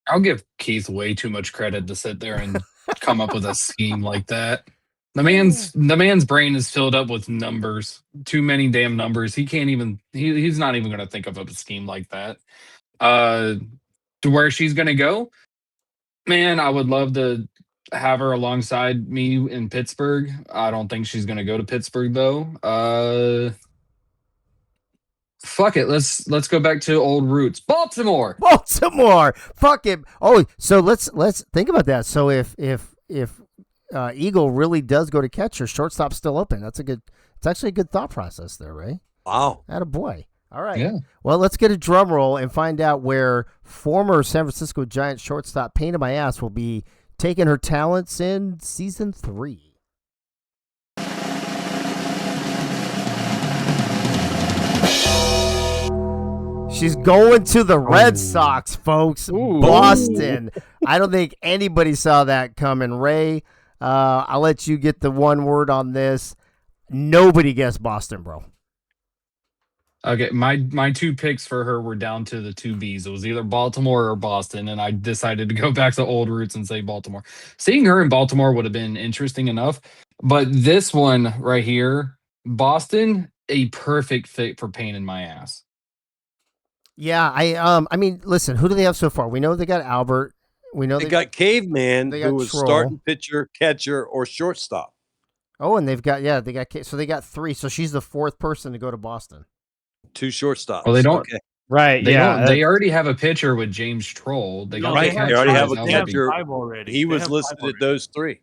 I'll give Keith way too much credit to sit there and come up with a scheme like that. The man's brain is filled up with numbers. Too many damn numbers. He can't even he's not even gonna think of a scheme like that. To where she's gonna go, man, I would love to have her alongside me in Pittsburgh. I don't think she's gonna go to Pittsburgh though. Fuck it. Let's go back to old roots. Baltimore. Fuck it. Oh, so let's think about that. So if Eagle really does go to catcher, shortstop's still open. It's actually a good thought process there, Ray. wow. Attaboy. All right. Yeah. Well, let's get a drum roll and find out where former San Francisco Giants shortstop Pain in My Ass will be taking her talents in season 3. She's going to the Red Sox, folks. Ooh. Boston. I don't think anybody saw that coming. Ray, I'll let you get the one word on this. Nobody guessed Boston, bro. Okay, my two picks for her were down to the two B's. It was either Baltimore or Boston, and I decided to go back to old roots and say Baltimore. Seeing her in Baltimore would have been interesting enough, but this one right here, Boston, a perfect fit for Pain in My Ass. Yeah, I mean, listen, who do they have so far? We know they got Albert. We know They got Caveman, they got who was Troll. starting pitcher, catcher, or shortstop. Oh, and they got 3. So she's the 4th person to go to Boston. 2 shortstops. Well, they don't. Okay. Right. They already have a pitcher with James Troll. They got Right, the they already have a catcher. catcher. Five already. He They was have listed five at those 3.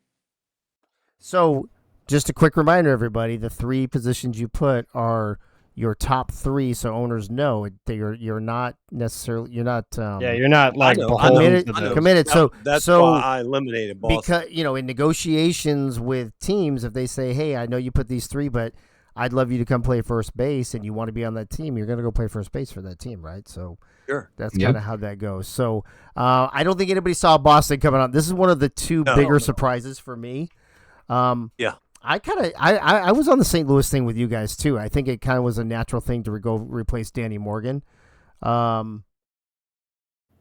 So, just a quick reminder, everybody: the 3 positions you put are your top 3, so owners know that you're not necessarily you're not. You're not like I know, beholden to I know. them. Committed. That's so why I eliminated Boston. because in negotiations with teams, if they say, "Hey, I know you put these 3, but I'd love you to come play first base," and you want to be on that team, you're going to go play first base for that team, right? So Sure. that's kind of how that goes. So I don't think anybody saw Boston coming on. This is one of the 2 bigger surprises for me. Yeah. I was on the St. Louis thing with you guys too. I think it kind of was a natural thing to go replace Danny Morgan, or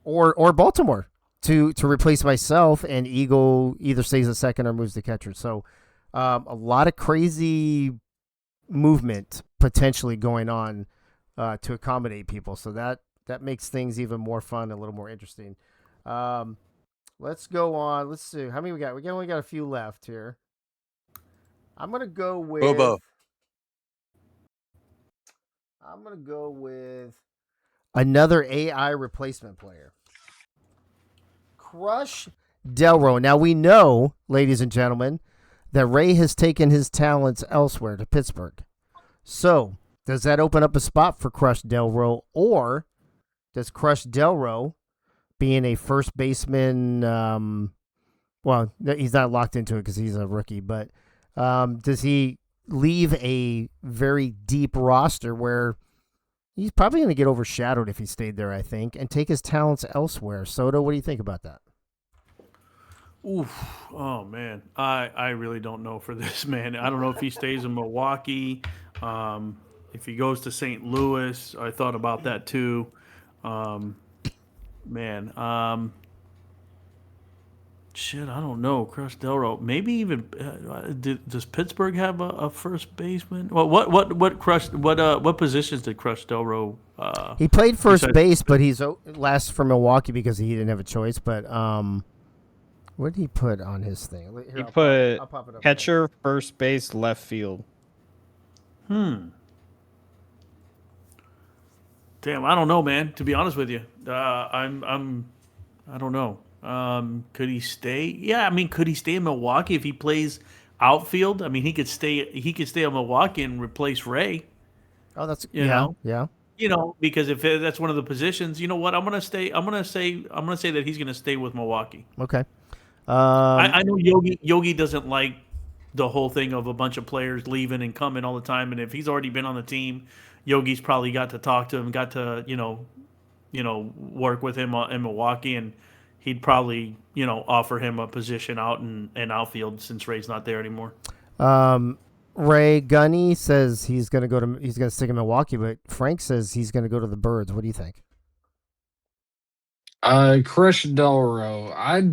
Baltimore to replace myself, and Eagle either stays a second or moves to catcher. So a lot of crazy movement potentially going on to accommodate people. So that makes things even more fun, a little more interesting. Let's go on. Let's see how many we got. We only got a few left here. I'm gonna go with. Bobo. I'm gonna go with another AI replacement player. Crush Delro. Now we know, ladies and gentlemen, that Ray has taken his talents elsewhere to Pittsburgh. So does that open up a spot for Crush Delro, or does Crush Delro, being a first baseman, well, he's not locked into it because he's a rookie, but does he leave a very deep roster where he's probably going to get overshadowed if he stayed there, I think, and take his talents elsewhere? Soto, what do you think about that? Oof. Oh, man. I really don't know for this, man. I don't know if he stays in Milwaukee. If he goes to St. Louis, I thought about that too. Shit, I don't know. Crush Delro. Maybe even does Pittsburgh have a first baseman? Well, what positions did Crush Delro? He played first base, but he's last for Milwaukee because he didn't have a choice. But what did he put on his thing? Here, He put I'll pop it up. catcher, first base, left field. Damn, I don't know, man. To be honest with you, I don't know. Could he stay? Yeah, I mean, could he stay in Milwaukee if he plays outfield? I mean, he could stay in Milwaukee and replace Ray. Oh, that's you know. Yeah. Because if that's one of the positions, you know what? I'm gonna say that he's gonna stay with Milwaukee. Okay. I know Yogi doesn't like the whole thing of a bunch of players leaving and coming all the time, and if he's already been on the team, Yogi's probably got to talk to him, got to work with him in Milwaukee, and he'd probably offer him a position out in outfield since Ray's not there anymore. Ray Gunny says he's gonna stick in Milwaukee, but Frank says he's gonna go to the Birds. What do you think? Chris Delro, I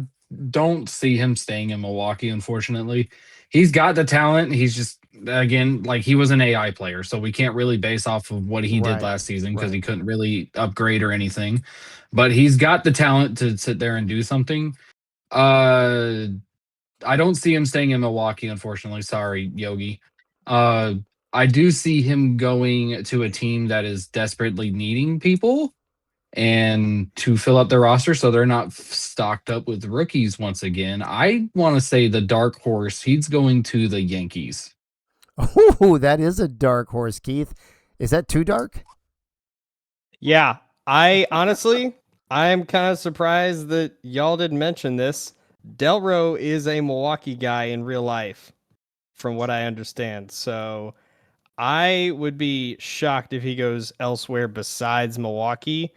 don't see him staying in Milwaukee, unfortunately. He's got the talent. He's just, again, like he was an AI player, so we can't really base off of what he did last season because he couldn't really upgrade or anything. But he's got the talent to sit there and do something. I don't see him staying in Milwaukee, unfortunately. Sorry, Yogi. I do see him going to a team that is desperately needing people and to fill up their roster so they're not stocked up with rookies once again. I want to say the dark horse, he's going to the Yankees. Oh, that is a dark horse, Keith. Is that too dark? Yeah. I'm kind of surprised that y'all didn't mention this. Delro is a Milwaukee guy in real life, from what I understand. So I would be shocked if he goes elsewhere besides Milwaukee.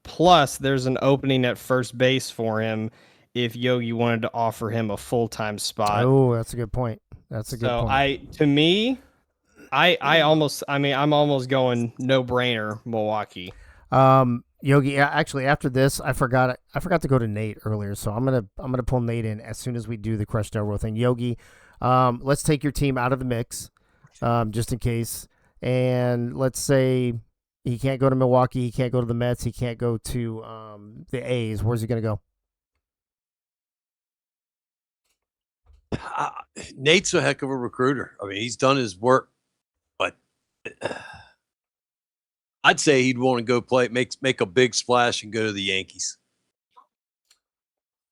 Plus, there's an opening at first base for him if Yogi wanted to offer him a full-time spot. Oh, that's a good point. That's a good point. I'm almost going no-brainer Milwaukee. Yogi, actually, after this, I forgot to go to Nate earlier, so I'm gonna pull Nate in as soon as we do the Crush Delro thing. Yogi, let's take your team out of the mix, just in case, and let's say he can't go to Milwaukee, he can't go to the Mets, he can't go to the A's. Where's he gonna go? Nate's a heck of a recruiter. I mean, he's done his work, but I'd say he'd want to go make a big splash and go to the Yankees.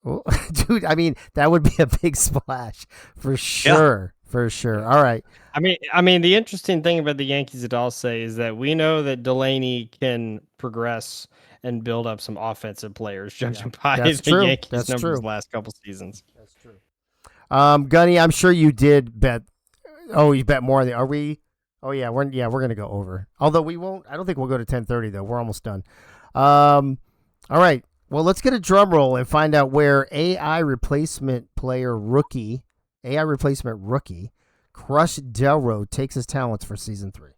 Well, dude, I mean, that would be a big splash for sure. Yeah. For sure. All right. I mean, the interesting thing about the Yankees that I'll say is that we know that Delaney can progress and build up some offensive players, judging by the Yankees numbers the last couple seasons. That's true. Gunny, I'm sure you did bet. Oh, you bet more on the. Are we? Oh yeah, we're gonna go over. Although we won't. I don't think we'll go to 10:30 though. We're almost done. All right. Well, let's get a drum roll and find out where AI replacement rookie Crush Delro takes his talents for season 3.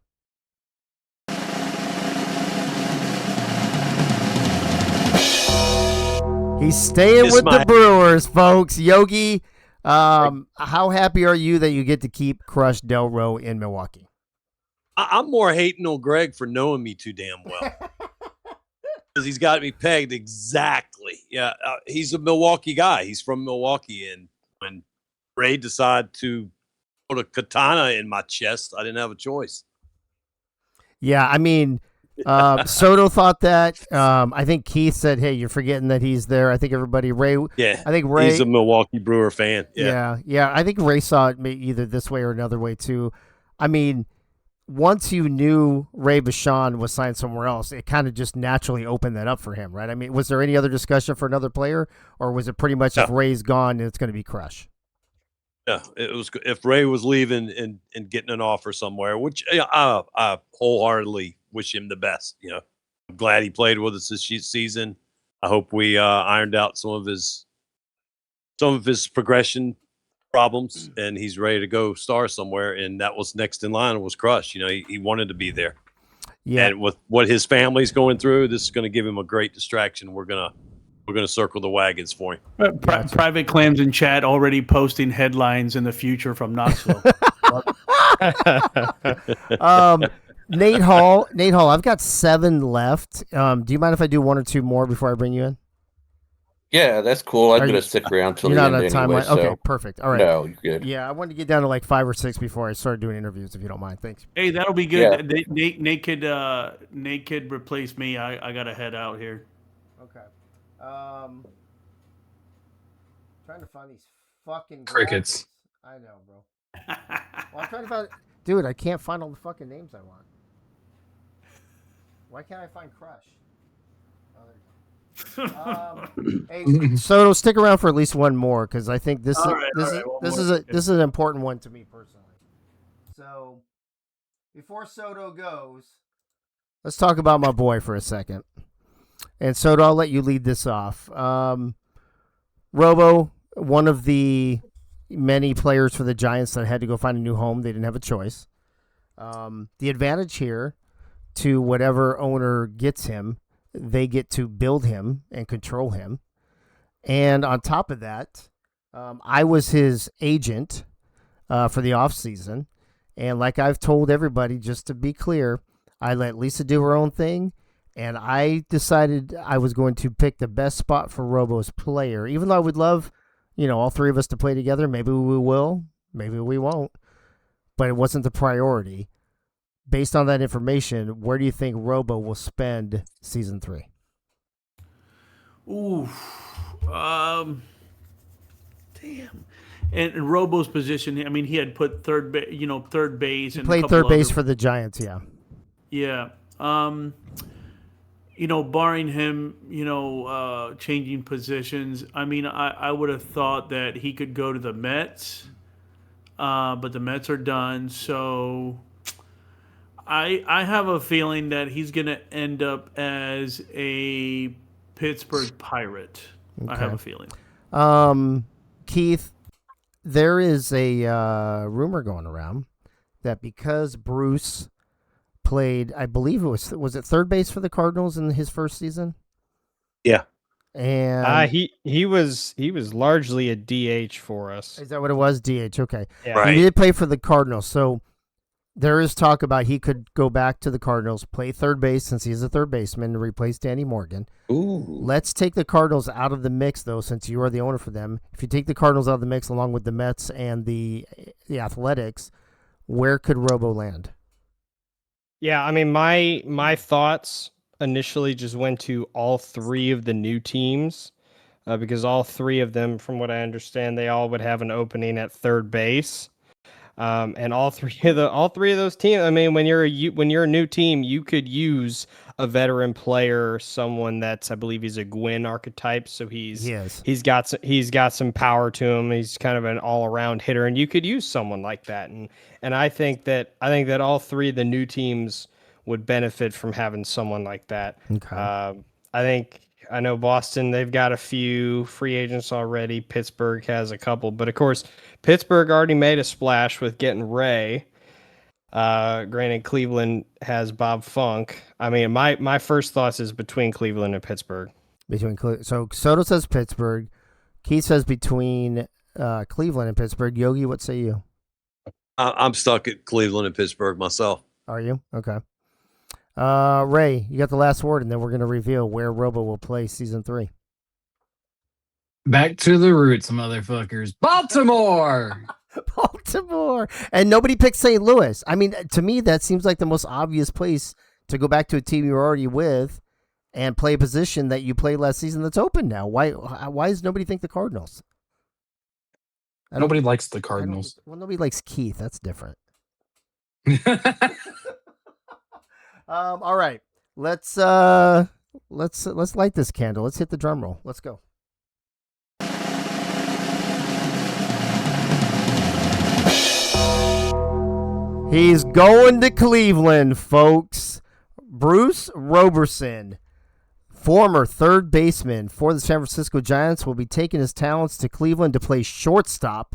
He's staying with the Brewers, folks. Yogi, how happy are you that you get to keep Crush Delro in Milwaukee? I'm more hating on Greg for knowing me too damn well. Because he's got me pegged exactly. Yeah, he's a Milwaukee guy. He's from Milwaukee, and when Ray decided to put a katana in my chest, I didn't have a choice. Yeah, I mean, Soto thought that. I think Keith said, "Hey, you're forgetting that he's there." I think everybody, Ray. Yeah, I think Ray. He's a Milwaukee Brewer fan. Yeah. I think Ray saw it either this way or another way too. I mean, once you knew Ray Bashan was signed somewhere else, it kind of just naturally opened that up for him, right? I mean, was there any other discussion for another player, or was it pretty much if Ray's gone, it's going to be Crush? Yeah, it was. If Ray was leaving and getting an offer somewhere, which I wholeheartedly wish him the best. I'm glad he played with us this season. I hope we ironed out some of his progression problems, and he's ready to go star somewhere. And that was next in line was Crush. He wanted to be there. Yeah. And with what his family's going through, this is going to give him a great distraction. We're gonna circle the wagons for him. Private Clams in chat already posting headlines in the future from Knoxville. Nate Hall, I've got 7 left. Do you mind if I do 1 or 2 more before I bring you in? Yeah, that's cool. I'm going to stick around till the end anyway. So. Okay, perfect. All right. No, you're good. Yeah, I wanted to get down to like 5 or 6 before I started doing interviews, if you don't mind. Thanks. Hey, that'll be good. Yeah. Nate could replace me. I got to head out here. Okay. Trying to find these fucking crickets. Graphics. I know, bro. Well, I'm trying to find. Dude, I can't find all the fucking names I want. Why can't I find Crush? Hey, Soto, stick around for at least one more because I think this is an important one to me personally. So, before Soto goes, let's talk about my boy for a second. And Soto, I'll let you lead this off. Robo, one of the many players for the Giants that had to go find a new home. They didn't have a choice. The advantage here to whatever owner gets him, they get to build him and control him. And on top of that, I was his agent for the offseason. And like I've told everybody, just to be clear, I let Lisa do her own thing. And I decided I was going to pick the best spot for Robo's player. Even though I would love, all three of us to play together. Maybe we will. Maybe we won't. But it wasn't the priority. Based on that information, where do you think Robo will spend season 3? Ooh, damn. And in Robo's position, I mean, he had put third base. He played third base for the Giants. Yeah. Yeah. Barring him, changing positions. I mean, I would have thought that he could go to the Mets, but the Mets are done. So I have a feeling that he's going to end up as a Pittsburgh Pirate. Okay. I have a feeling. Keith, there is a rumor going around that because Bruce played, I believe it was it third base for the Cardinals in his first season? Yeah. And he was largely a DH for us. Is that what it was? DH. Okay. Yeah. Right. He did play for the Cardinals, so there is talk about he could go back to the Cardinals, play third base since he's a third baseman to replace Danny Morgan. Ooh. Let's take the Cardinals out of the mix, though, since you are the owner for them. If you take the Cardinals out of the mix along with the Mets and the Athletics, where could Robo land? Yeah, I mean, my thoughts initially just went to all three of the new teams because all three of them, from what I understand, they all would have an opening at third base. And all three of those teams. I mean, when you're a new team, you could use a veteran player, someone that's, I believe he's a Gwynn archetype, so he's got some power to him. He's kind of an all around hitter, and you could use someone like that. And I think that all three of the new teams would benefit from having someone like that. Okay. I know Boston, they've got a few free agents already. Pittsburgh has a couple. But, of course, Pittsburgh already made a splash with getting Ray. Granted, Cleveland has Bob Funk. I mean, my first thoughts is between Cleveland and Pittsburgh. So Soto says Pittsburgh. Keith says between Cleveland and Pittsburgh. Yogi, what say you? I'm stuck at Cleveland and Pittsburgh myself. Are you? Okay. Ray, you got the last word, and then we're going to reveal where Robo will play season 3. Back to the roots, motherfuckers. Baltimore! Baltimore! And nobody picked St. Louis. I mean, to me, that seems like the most obvious place to go back to a team you're already with and play a position that you played last season that's open now. Why does nobody think the Cardinals? Nobody likes the Cardinals. Well, nobody likes Keith. That's different. All right, let's light this candle. Let's hit the drum roll. Let's go. He's going to Cleveland, folks. Bruce Roberson, former third baseman for the San Francisco Giants, will be taking his talents to Cleveland to play shortstop.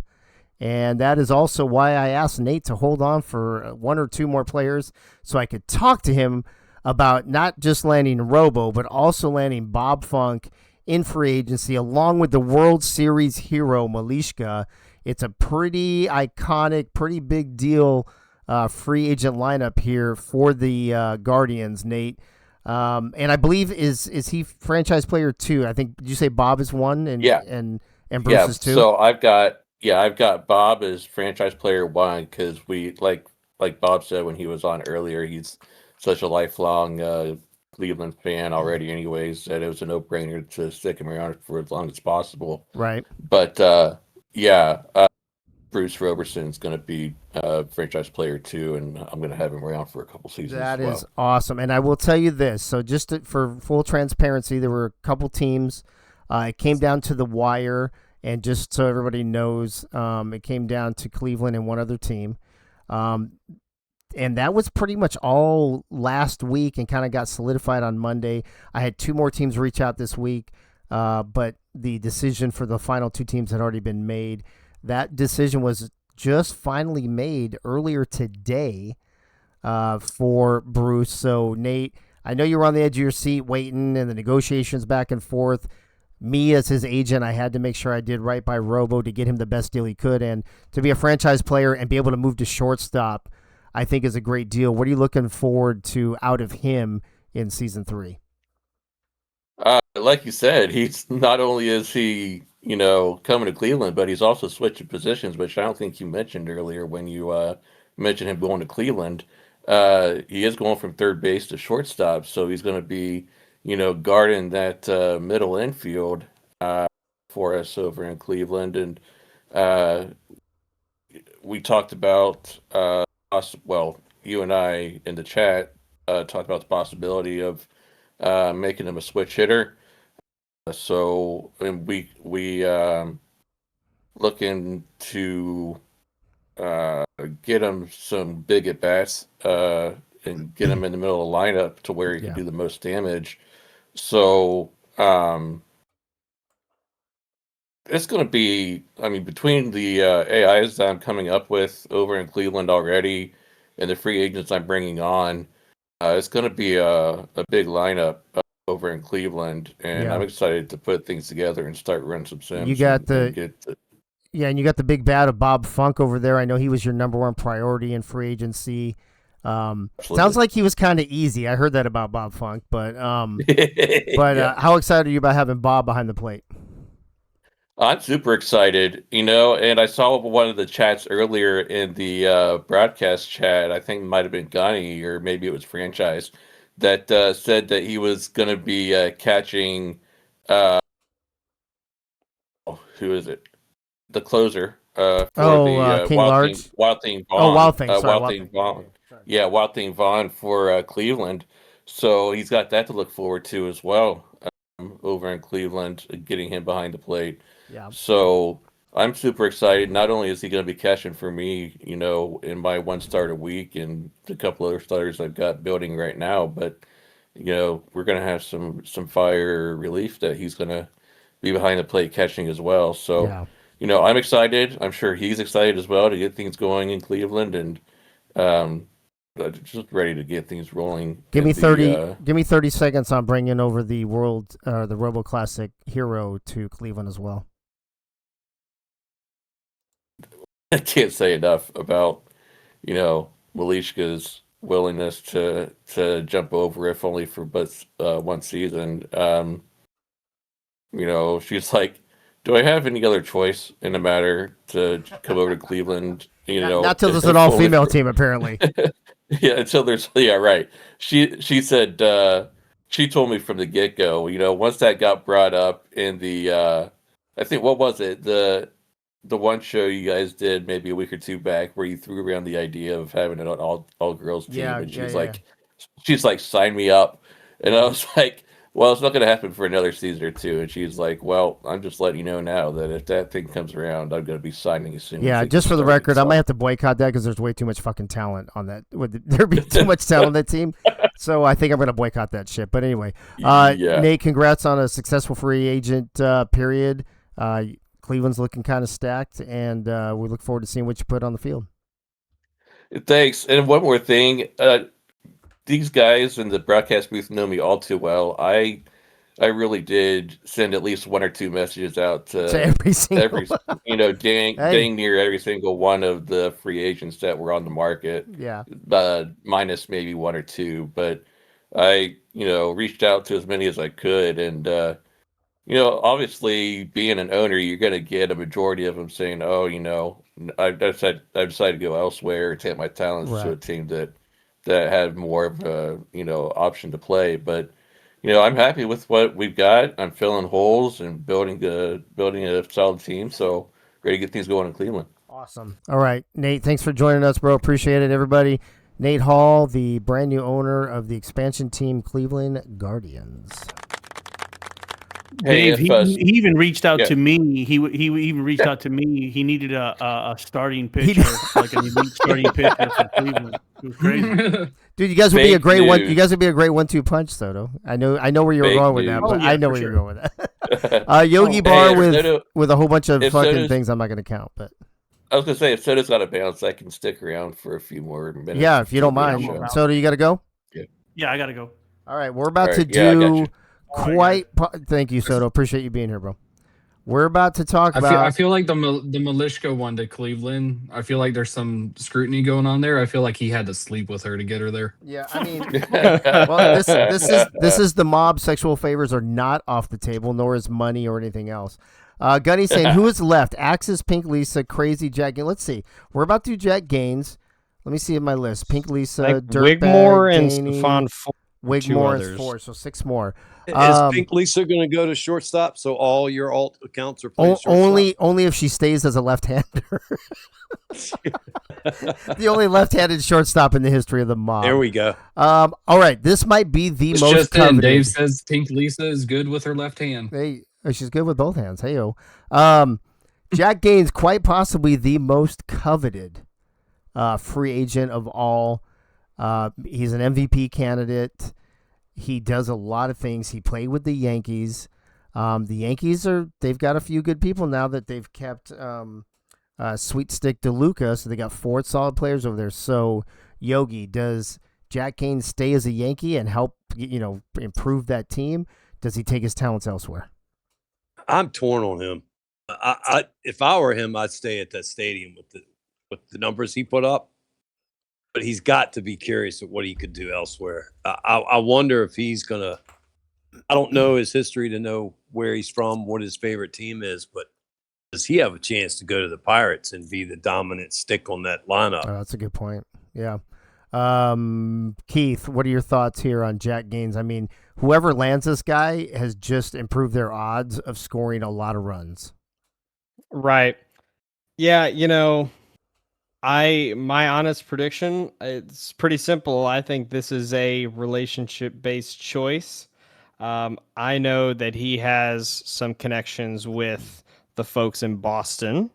And that is also why I asked Nate to hold on for one or two more players so I could talk to him about not just landing Robo, but also landing Bob Funk in free agency along with the World Series hero, Malishka. It's a pretty iconic, pretty big deal free agent lineup here for the Guardians, Nate. And I believe is he franchise player 2? I think, did you say Bob is 1 and Bruce is 2? So I've got Bob as franchise player 1 because we like Bob said when he was on earlier, he's such a lifelong Cleveland fan already anyways, that it was a no-brainer to stick him around for as long as possible. Right. But Bruce Roberson is going to be a franchise player too, and I'm going to have him around for a couple seasons. That as well. is awesome. And I will tell you this. So just for full transparency, there were a couple teams. It came down to the wire, and just so everybody knows, it came down to Cleveland and one other team. And that was pretty much all last week and kind of got solidified on Monday. I had two more teams reach out this week, but the decision for the final two teams had already been made. That decision was just finally made earlier today for Bruce. So, Nate, I know you were on the edge of your seat waiting and the negotiations back and forth. Me, as his agent, I had to make sure I did right by Robo to get him the best deal he could. And to be a franchise player and be able to move to shortstop, I think is a great deal. What are you looking forward to out of him in season 3? Like you said, he's not only is he coming to Cleveland, but he's also switching positions, which I don't think you mentioned earlier when you mentioned him going to Cleveland. He is going from third base to shortstop, so he's going to be guarding that middle infield for us over in Cleveland. And we talked about you and I in the chat talked about the possibility of making him a switch hitter. So, and we looking to get him some big at bats and get him in the middle of the lineup to where he can do the most damage. So it's going to be, between the AIs that I'm coming up with over in Cleveland already and the free agents I'm bringing on, it's going to be a big lineup over in Cleveland, and I'm excited to put things together and start running some sims. You got and you got the big bat of Bob Funk over there. I know he was your number one priority in free agency. Sounds like he was kind of easy. I heard that about Bob Funk, but how excited are you about having Bob behind the plate? I'm super excited, and I saw one of the chats earlier in the broadcast chat. I think it might have been Gunny, or maybe it was Franchise, that said that he was going to be catching, who is it? The closer for the King Large? Wild Thing Vaughn. Oh, Wild Thing. Wild Thing Vaughn. Yeah, Wild Thing Vaughn for Cleveland. So he's got that to look forward to as well over in Cleveland, getting him behind the plate. Yeah. So I'm super excited. Not only is he going to be catching for me, in my one start a week and a couple other starters I've got building right now, but we're going to have some fire relief that he's going to be behind the plate catching as well. So, I'm excited. I'm sure he's excited as well to get things going in Cleveland, and just ready to get things rolling. Give me 30 seconds on bringing over the the Robo Classic hero to Cleveland as well. I can't say enough about, Malishka's willingness to jump over, if only for but one season. She's like, do I have any other choice in the matter to come over to Cleveland? Not till there's an all-female team, apparently. Yeah, until there's right. She said she told me from the get-go, once that got brought up in the I think, what was it? The one show you guys did maybe a week or two back where you threw around the idea of having an all girls team, and she's like, sign me up. And I was like, well, it's not going to happen for another season or two. And she's like, well, I'm just letting you know now that if that thing comes around, I'm going to be signing as soon. Yeah, just for the record, I might have to boycott that because there's way too much fucking talent on that. There'd be too much talent on that team. So I think I'm going to boycott that shit. But anyway, Nate, congrats on a successful free agent period. Cleveland's looking kind of stacked, and we look forward to seeing what you put on the field. Thanks. And one more thing. These guys in the broadcast booth know me all too well. I really did send at least one or two messages out to every single dang near every single one of the free agents that were on the market. Yeah. Minus maybe one or two. But I, reached out to as many as I could, and obviously being an owner, you're going to get a majority of them saying, oh, I've decided to go elsewhere or take my talents to a team that had more of a, option to play. But, I'm happy with what we've got. I'm filling holes and building a solid team. So ready to get things going in Cleveland. Awesome. All right, Nate, thanks for joining us, bro. Appreciate it, everybody. Nate Hall, the brand new owner of the expansion team Cleveland Guardians. Hey, Dave, he even reached out to me. He even reached out to me. He needed a starting pitcher, like an elite starting pitcher for Cleveland. It was crazy. Dude, you guys would be a great one. You guys would be a great 1-2 punch, though. I know where you were going with that, but I know where you're going with that. Yogi Bar with a whole bunch of fucking things I'm not going to count, but. I was gonna say, if Soda's got a bounce, I can stick around for a few more minutes. Yeah, if you don't mind. Soda, you got to go? Yeah, I got to go. All right, we're about to do thank you, Soda. Appreciate you being here, bro. We're about to talk about... I feel like the Malishka one to Cleveland, I feel like there's some scrutiny going on there. I feel like he had to sleep with her to get her there. Yeah, I mean... well, this is the mob. Sexual favors are not off the table, nor is money or anything else. Gunny saying, who is left? Axis, Pink Lisa, Crazy Jack Gaines. Let's see. We're about to do Jack Gaines. Let me see in my list. Pink Lisa, like Dirtbag, Wigmore and Danny, Stefan Wigmore is 4, so 6 more. Is Pink Lisa going to go to shortstop? So all your alt accounts are playing shortstop? Only if she stays as a left-hander. The only left-handed shortstop in the history of the mob. There we go. All right, this might be the most just coveted. Dave says Pink Lisa is good with her left hand. Hey, she's good with both hands. Hey-o. Jack Gaines, quite possibly the most coveted free agent of all. He's an MVP candidate. He does a lot of things. He played with the Yankees. The Yankees they've got a few good people now that they've kept Sweet Stick DeLuca, so they got 4 solid players over there. So, Yogi, does Jack Gaines stay as a Yankee and help improve that team? Does he take his talents elsewhere? I'm torn on him. If I were him, I'd stay at that stadium with the numbers he put up. But he's got to be curious at what he could do elsewhere. I wonder if he's going to – I don't know his history to know where he's from, what his favorite team is, but does he have a chance to go to the Pirates and be the dominant stick on that lineup? Oh, that's a good point. Yeah. Keith, what are your thoughts here on Jack Gaines? I mean, whoever lands this guy has just improved their odds of scoring a lot of runs. Right. Yeah, my honest prediction, it's pretty simple. I think this is a relationship-based choice. I know that he has some connections with the folks in Boston.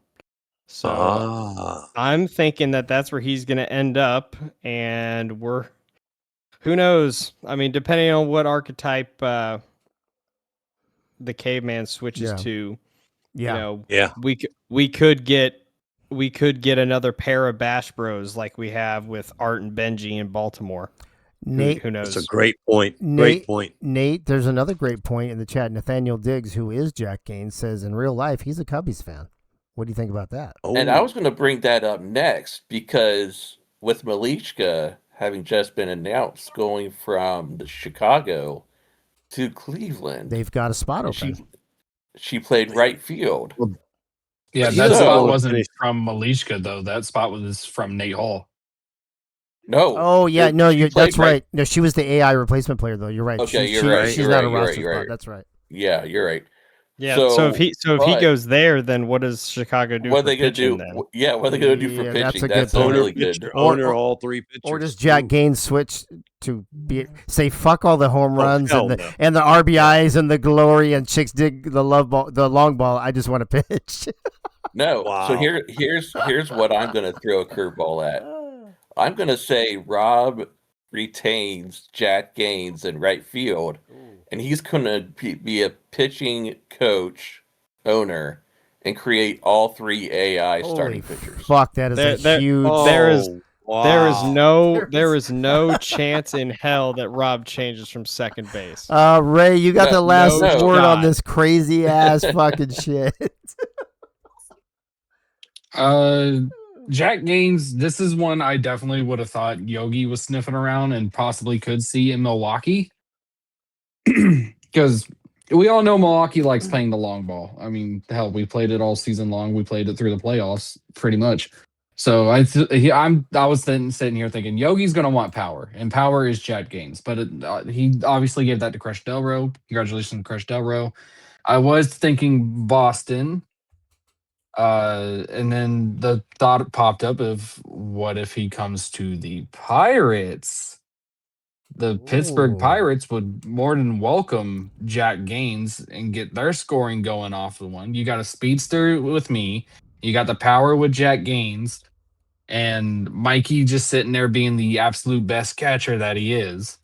So I'm thinking that that's where he's going to end up, and who knows? I mean, depending on what archetype the caveman switches to, we could get another pair of Bash Bros like we have with Art and Benji in Baltimore. Nate, who knows? That's a great point. Great point. Nate, there's another great point in the chat. Nathaniel Diggs, who is Jack Gaines, says in real life he's a Cubbies fan. What do you think about that? And I was going to bring that up next because with Malishka having just been announced going from Chicago to Cleveland, they've got a spot open. She played right field. Yeah, that spot wasn't from Malishka, though. That spot was from Nate Hall. No. Oh, yeah. No, that's right. No, she was the AI replacement player, though. You're right. Okay, you're right. She's not a roster spot. That's right. Yeah, you're right. Yeah. So if he goes there, then what does Chicago do? What are they going to do? Then? Yeah, what are they going to do for pitching? That's really good. Owner all 3 pitchers. Or does Jack Gaines switch to say fuck all the home runs and the RBIs and the glory and chicks dig the long ball? I just want to pitch. No. Wow. So here's what I'm going to throw a curveball at. I'm going to say Rob retains Jack Gaines in right field, and he's going to be a pitching coach, owner, and create all 3 AI starting pitchers. Fuck, that is a huge. There is no chance in hell that Rob changes from second base. Ray, you got the last word on this crazy ass fucking shit. Jack Gaines, this is one I definitely would have thought Yogi was sniffing around and possibly could see in Milwaukee. Because we all know Milwaukee likes playing the long ball. I mean, hell, we played it all season long. We played it through the playoffs pretty much. So I was sitting here thinking Yogi's going to want power, and power is Jack Gaines. But he obviously gave that to Crush Delro. Congratulations, Crush Delro. I was thinking Boston. And then the thought popped up of what if he comes to the Pirates? The Pittsburgh Ooh. Pirates would more than welcome Jack Gaines and get their scoring going off the one. You got a speedster with me. You got the power with Jack Gaines. And Mikey just sitting there being the absolute best catcher that he is.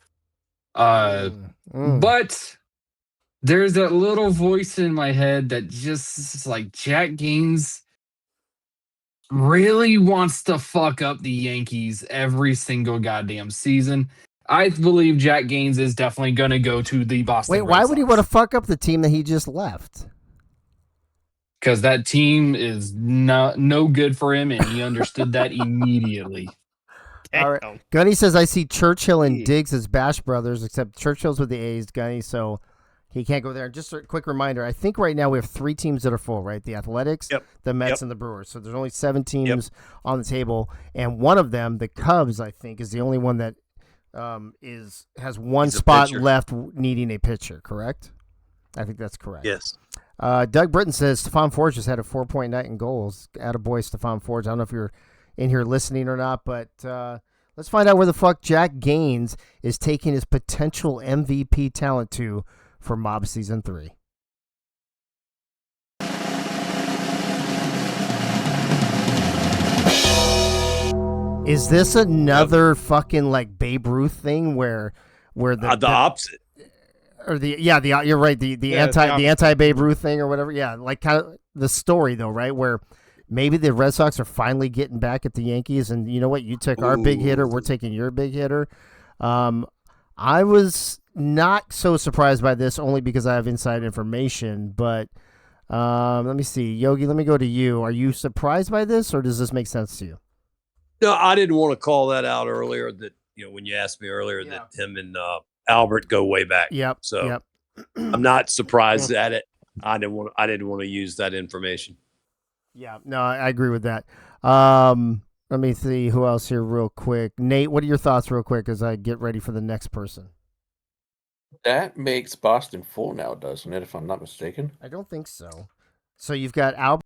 But there's that little voice in my head that just is like Jack Gaines really wants to fuck up the Yankees every single goddamn season. I believe Jack Gaines is definitely going to go to the Boston Wait, Red why would he Sox. want to fuck up the team that he just left? Because that team is no good for him, and he understood that immediately. All right. Gunny says, I see Churchill and Diggs as Bash brothers, except Churchill's with the A's, Gunny, so he can't go there. And just a quick reminder, I think right now we have 3 teams that are full, right? The Athletics, the Mets, and the Brewers. So there's only 7 teams on the table, and one of them, the Cubs, I think, is the only one that has one spot left needing a pitcher, correct? I think that's correct. Yes. Doug Britton says Stephon Forge just had a 4-point night in goals. Attaboy, Stephon Forge. I don't know if you're in here listening or not, but let's find out where the fuck Jack Gaines is taking his potential MVP talent to for Mob Season 3. Is this another fucking like Babe Ruth thing where the opposite? Or you're right, the anti Babe Ruth thing or whatever. Yeah, like kind of the story though, right? Where maybe the Red Sox are finally getting back at the Yankees, and you know what? You took our big hitter, we're taking your big hitter. I was not so surprised by this only because I have inside information, but let me see. Yogi, let me go to you. Are you surprised by this, or does this make sense to you? No, I didn't want to call that out earlier. That when you asked me earlier that him and Albert go way back. Yep. So I'm not surprised at it. I didn't want to use that information. Yeah. No, I agree with that. Let me see who else here real quick. Nate, what are your thoughts real quick as I get ready for the next person? That makes Boston full now, doesn't it? If I'm not mistaken. I don't think so. So you've got Albert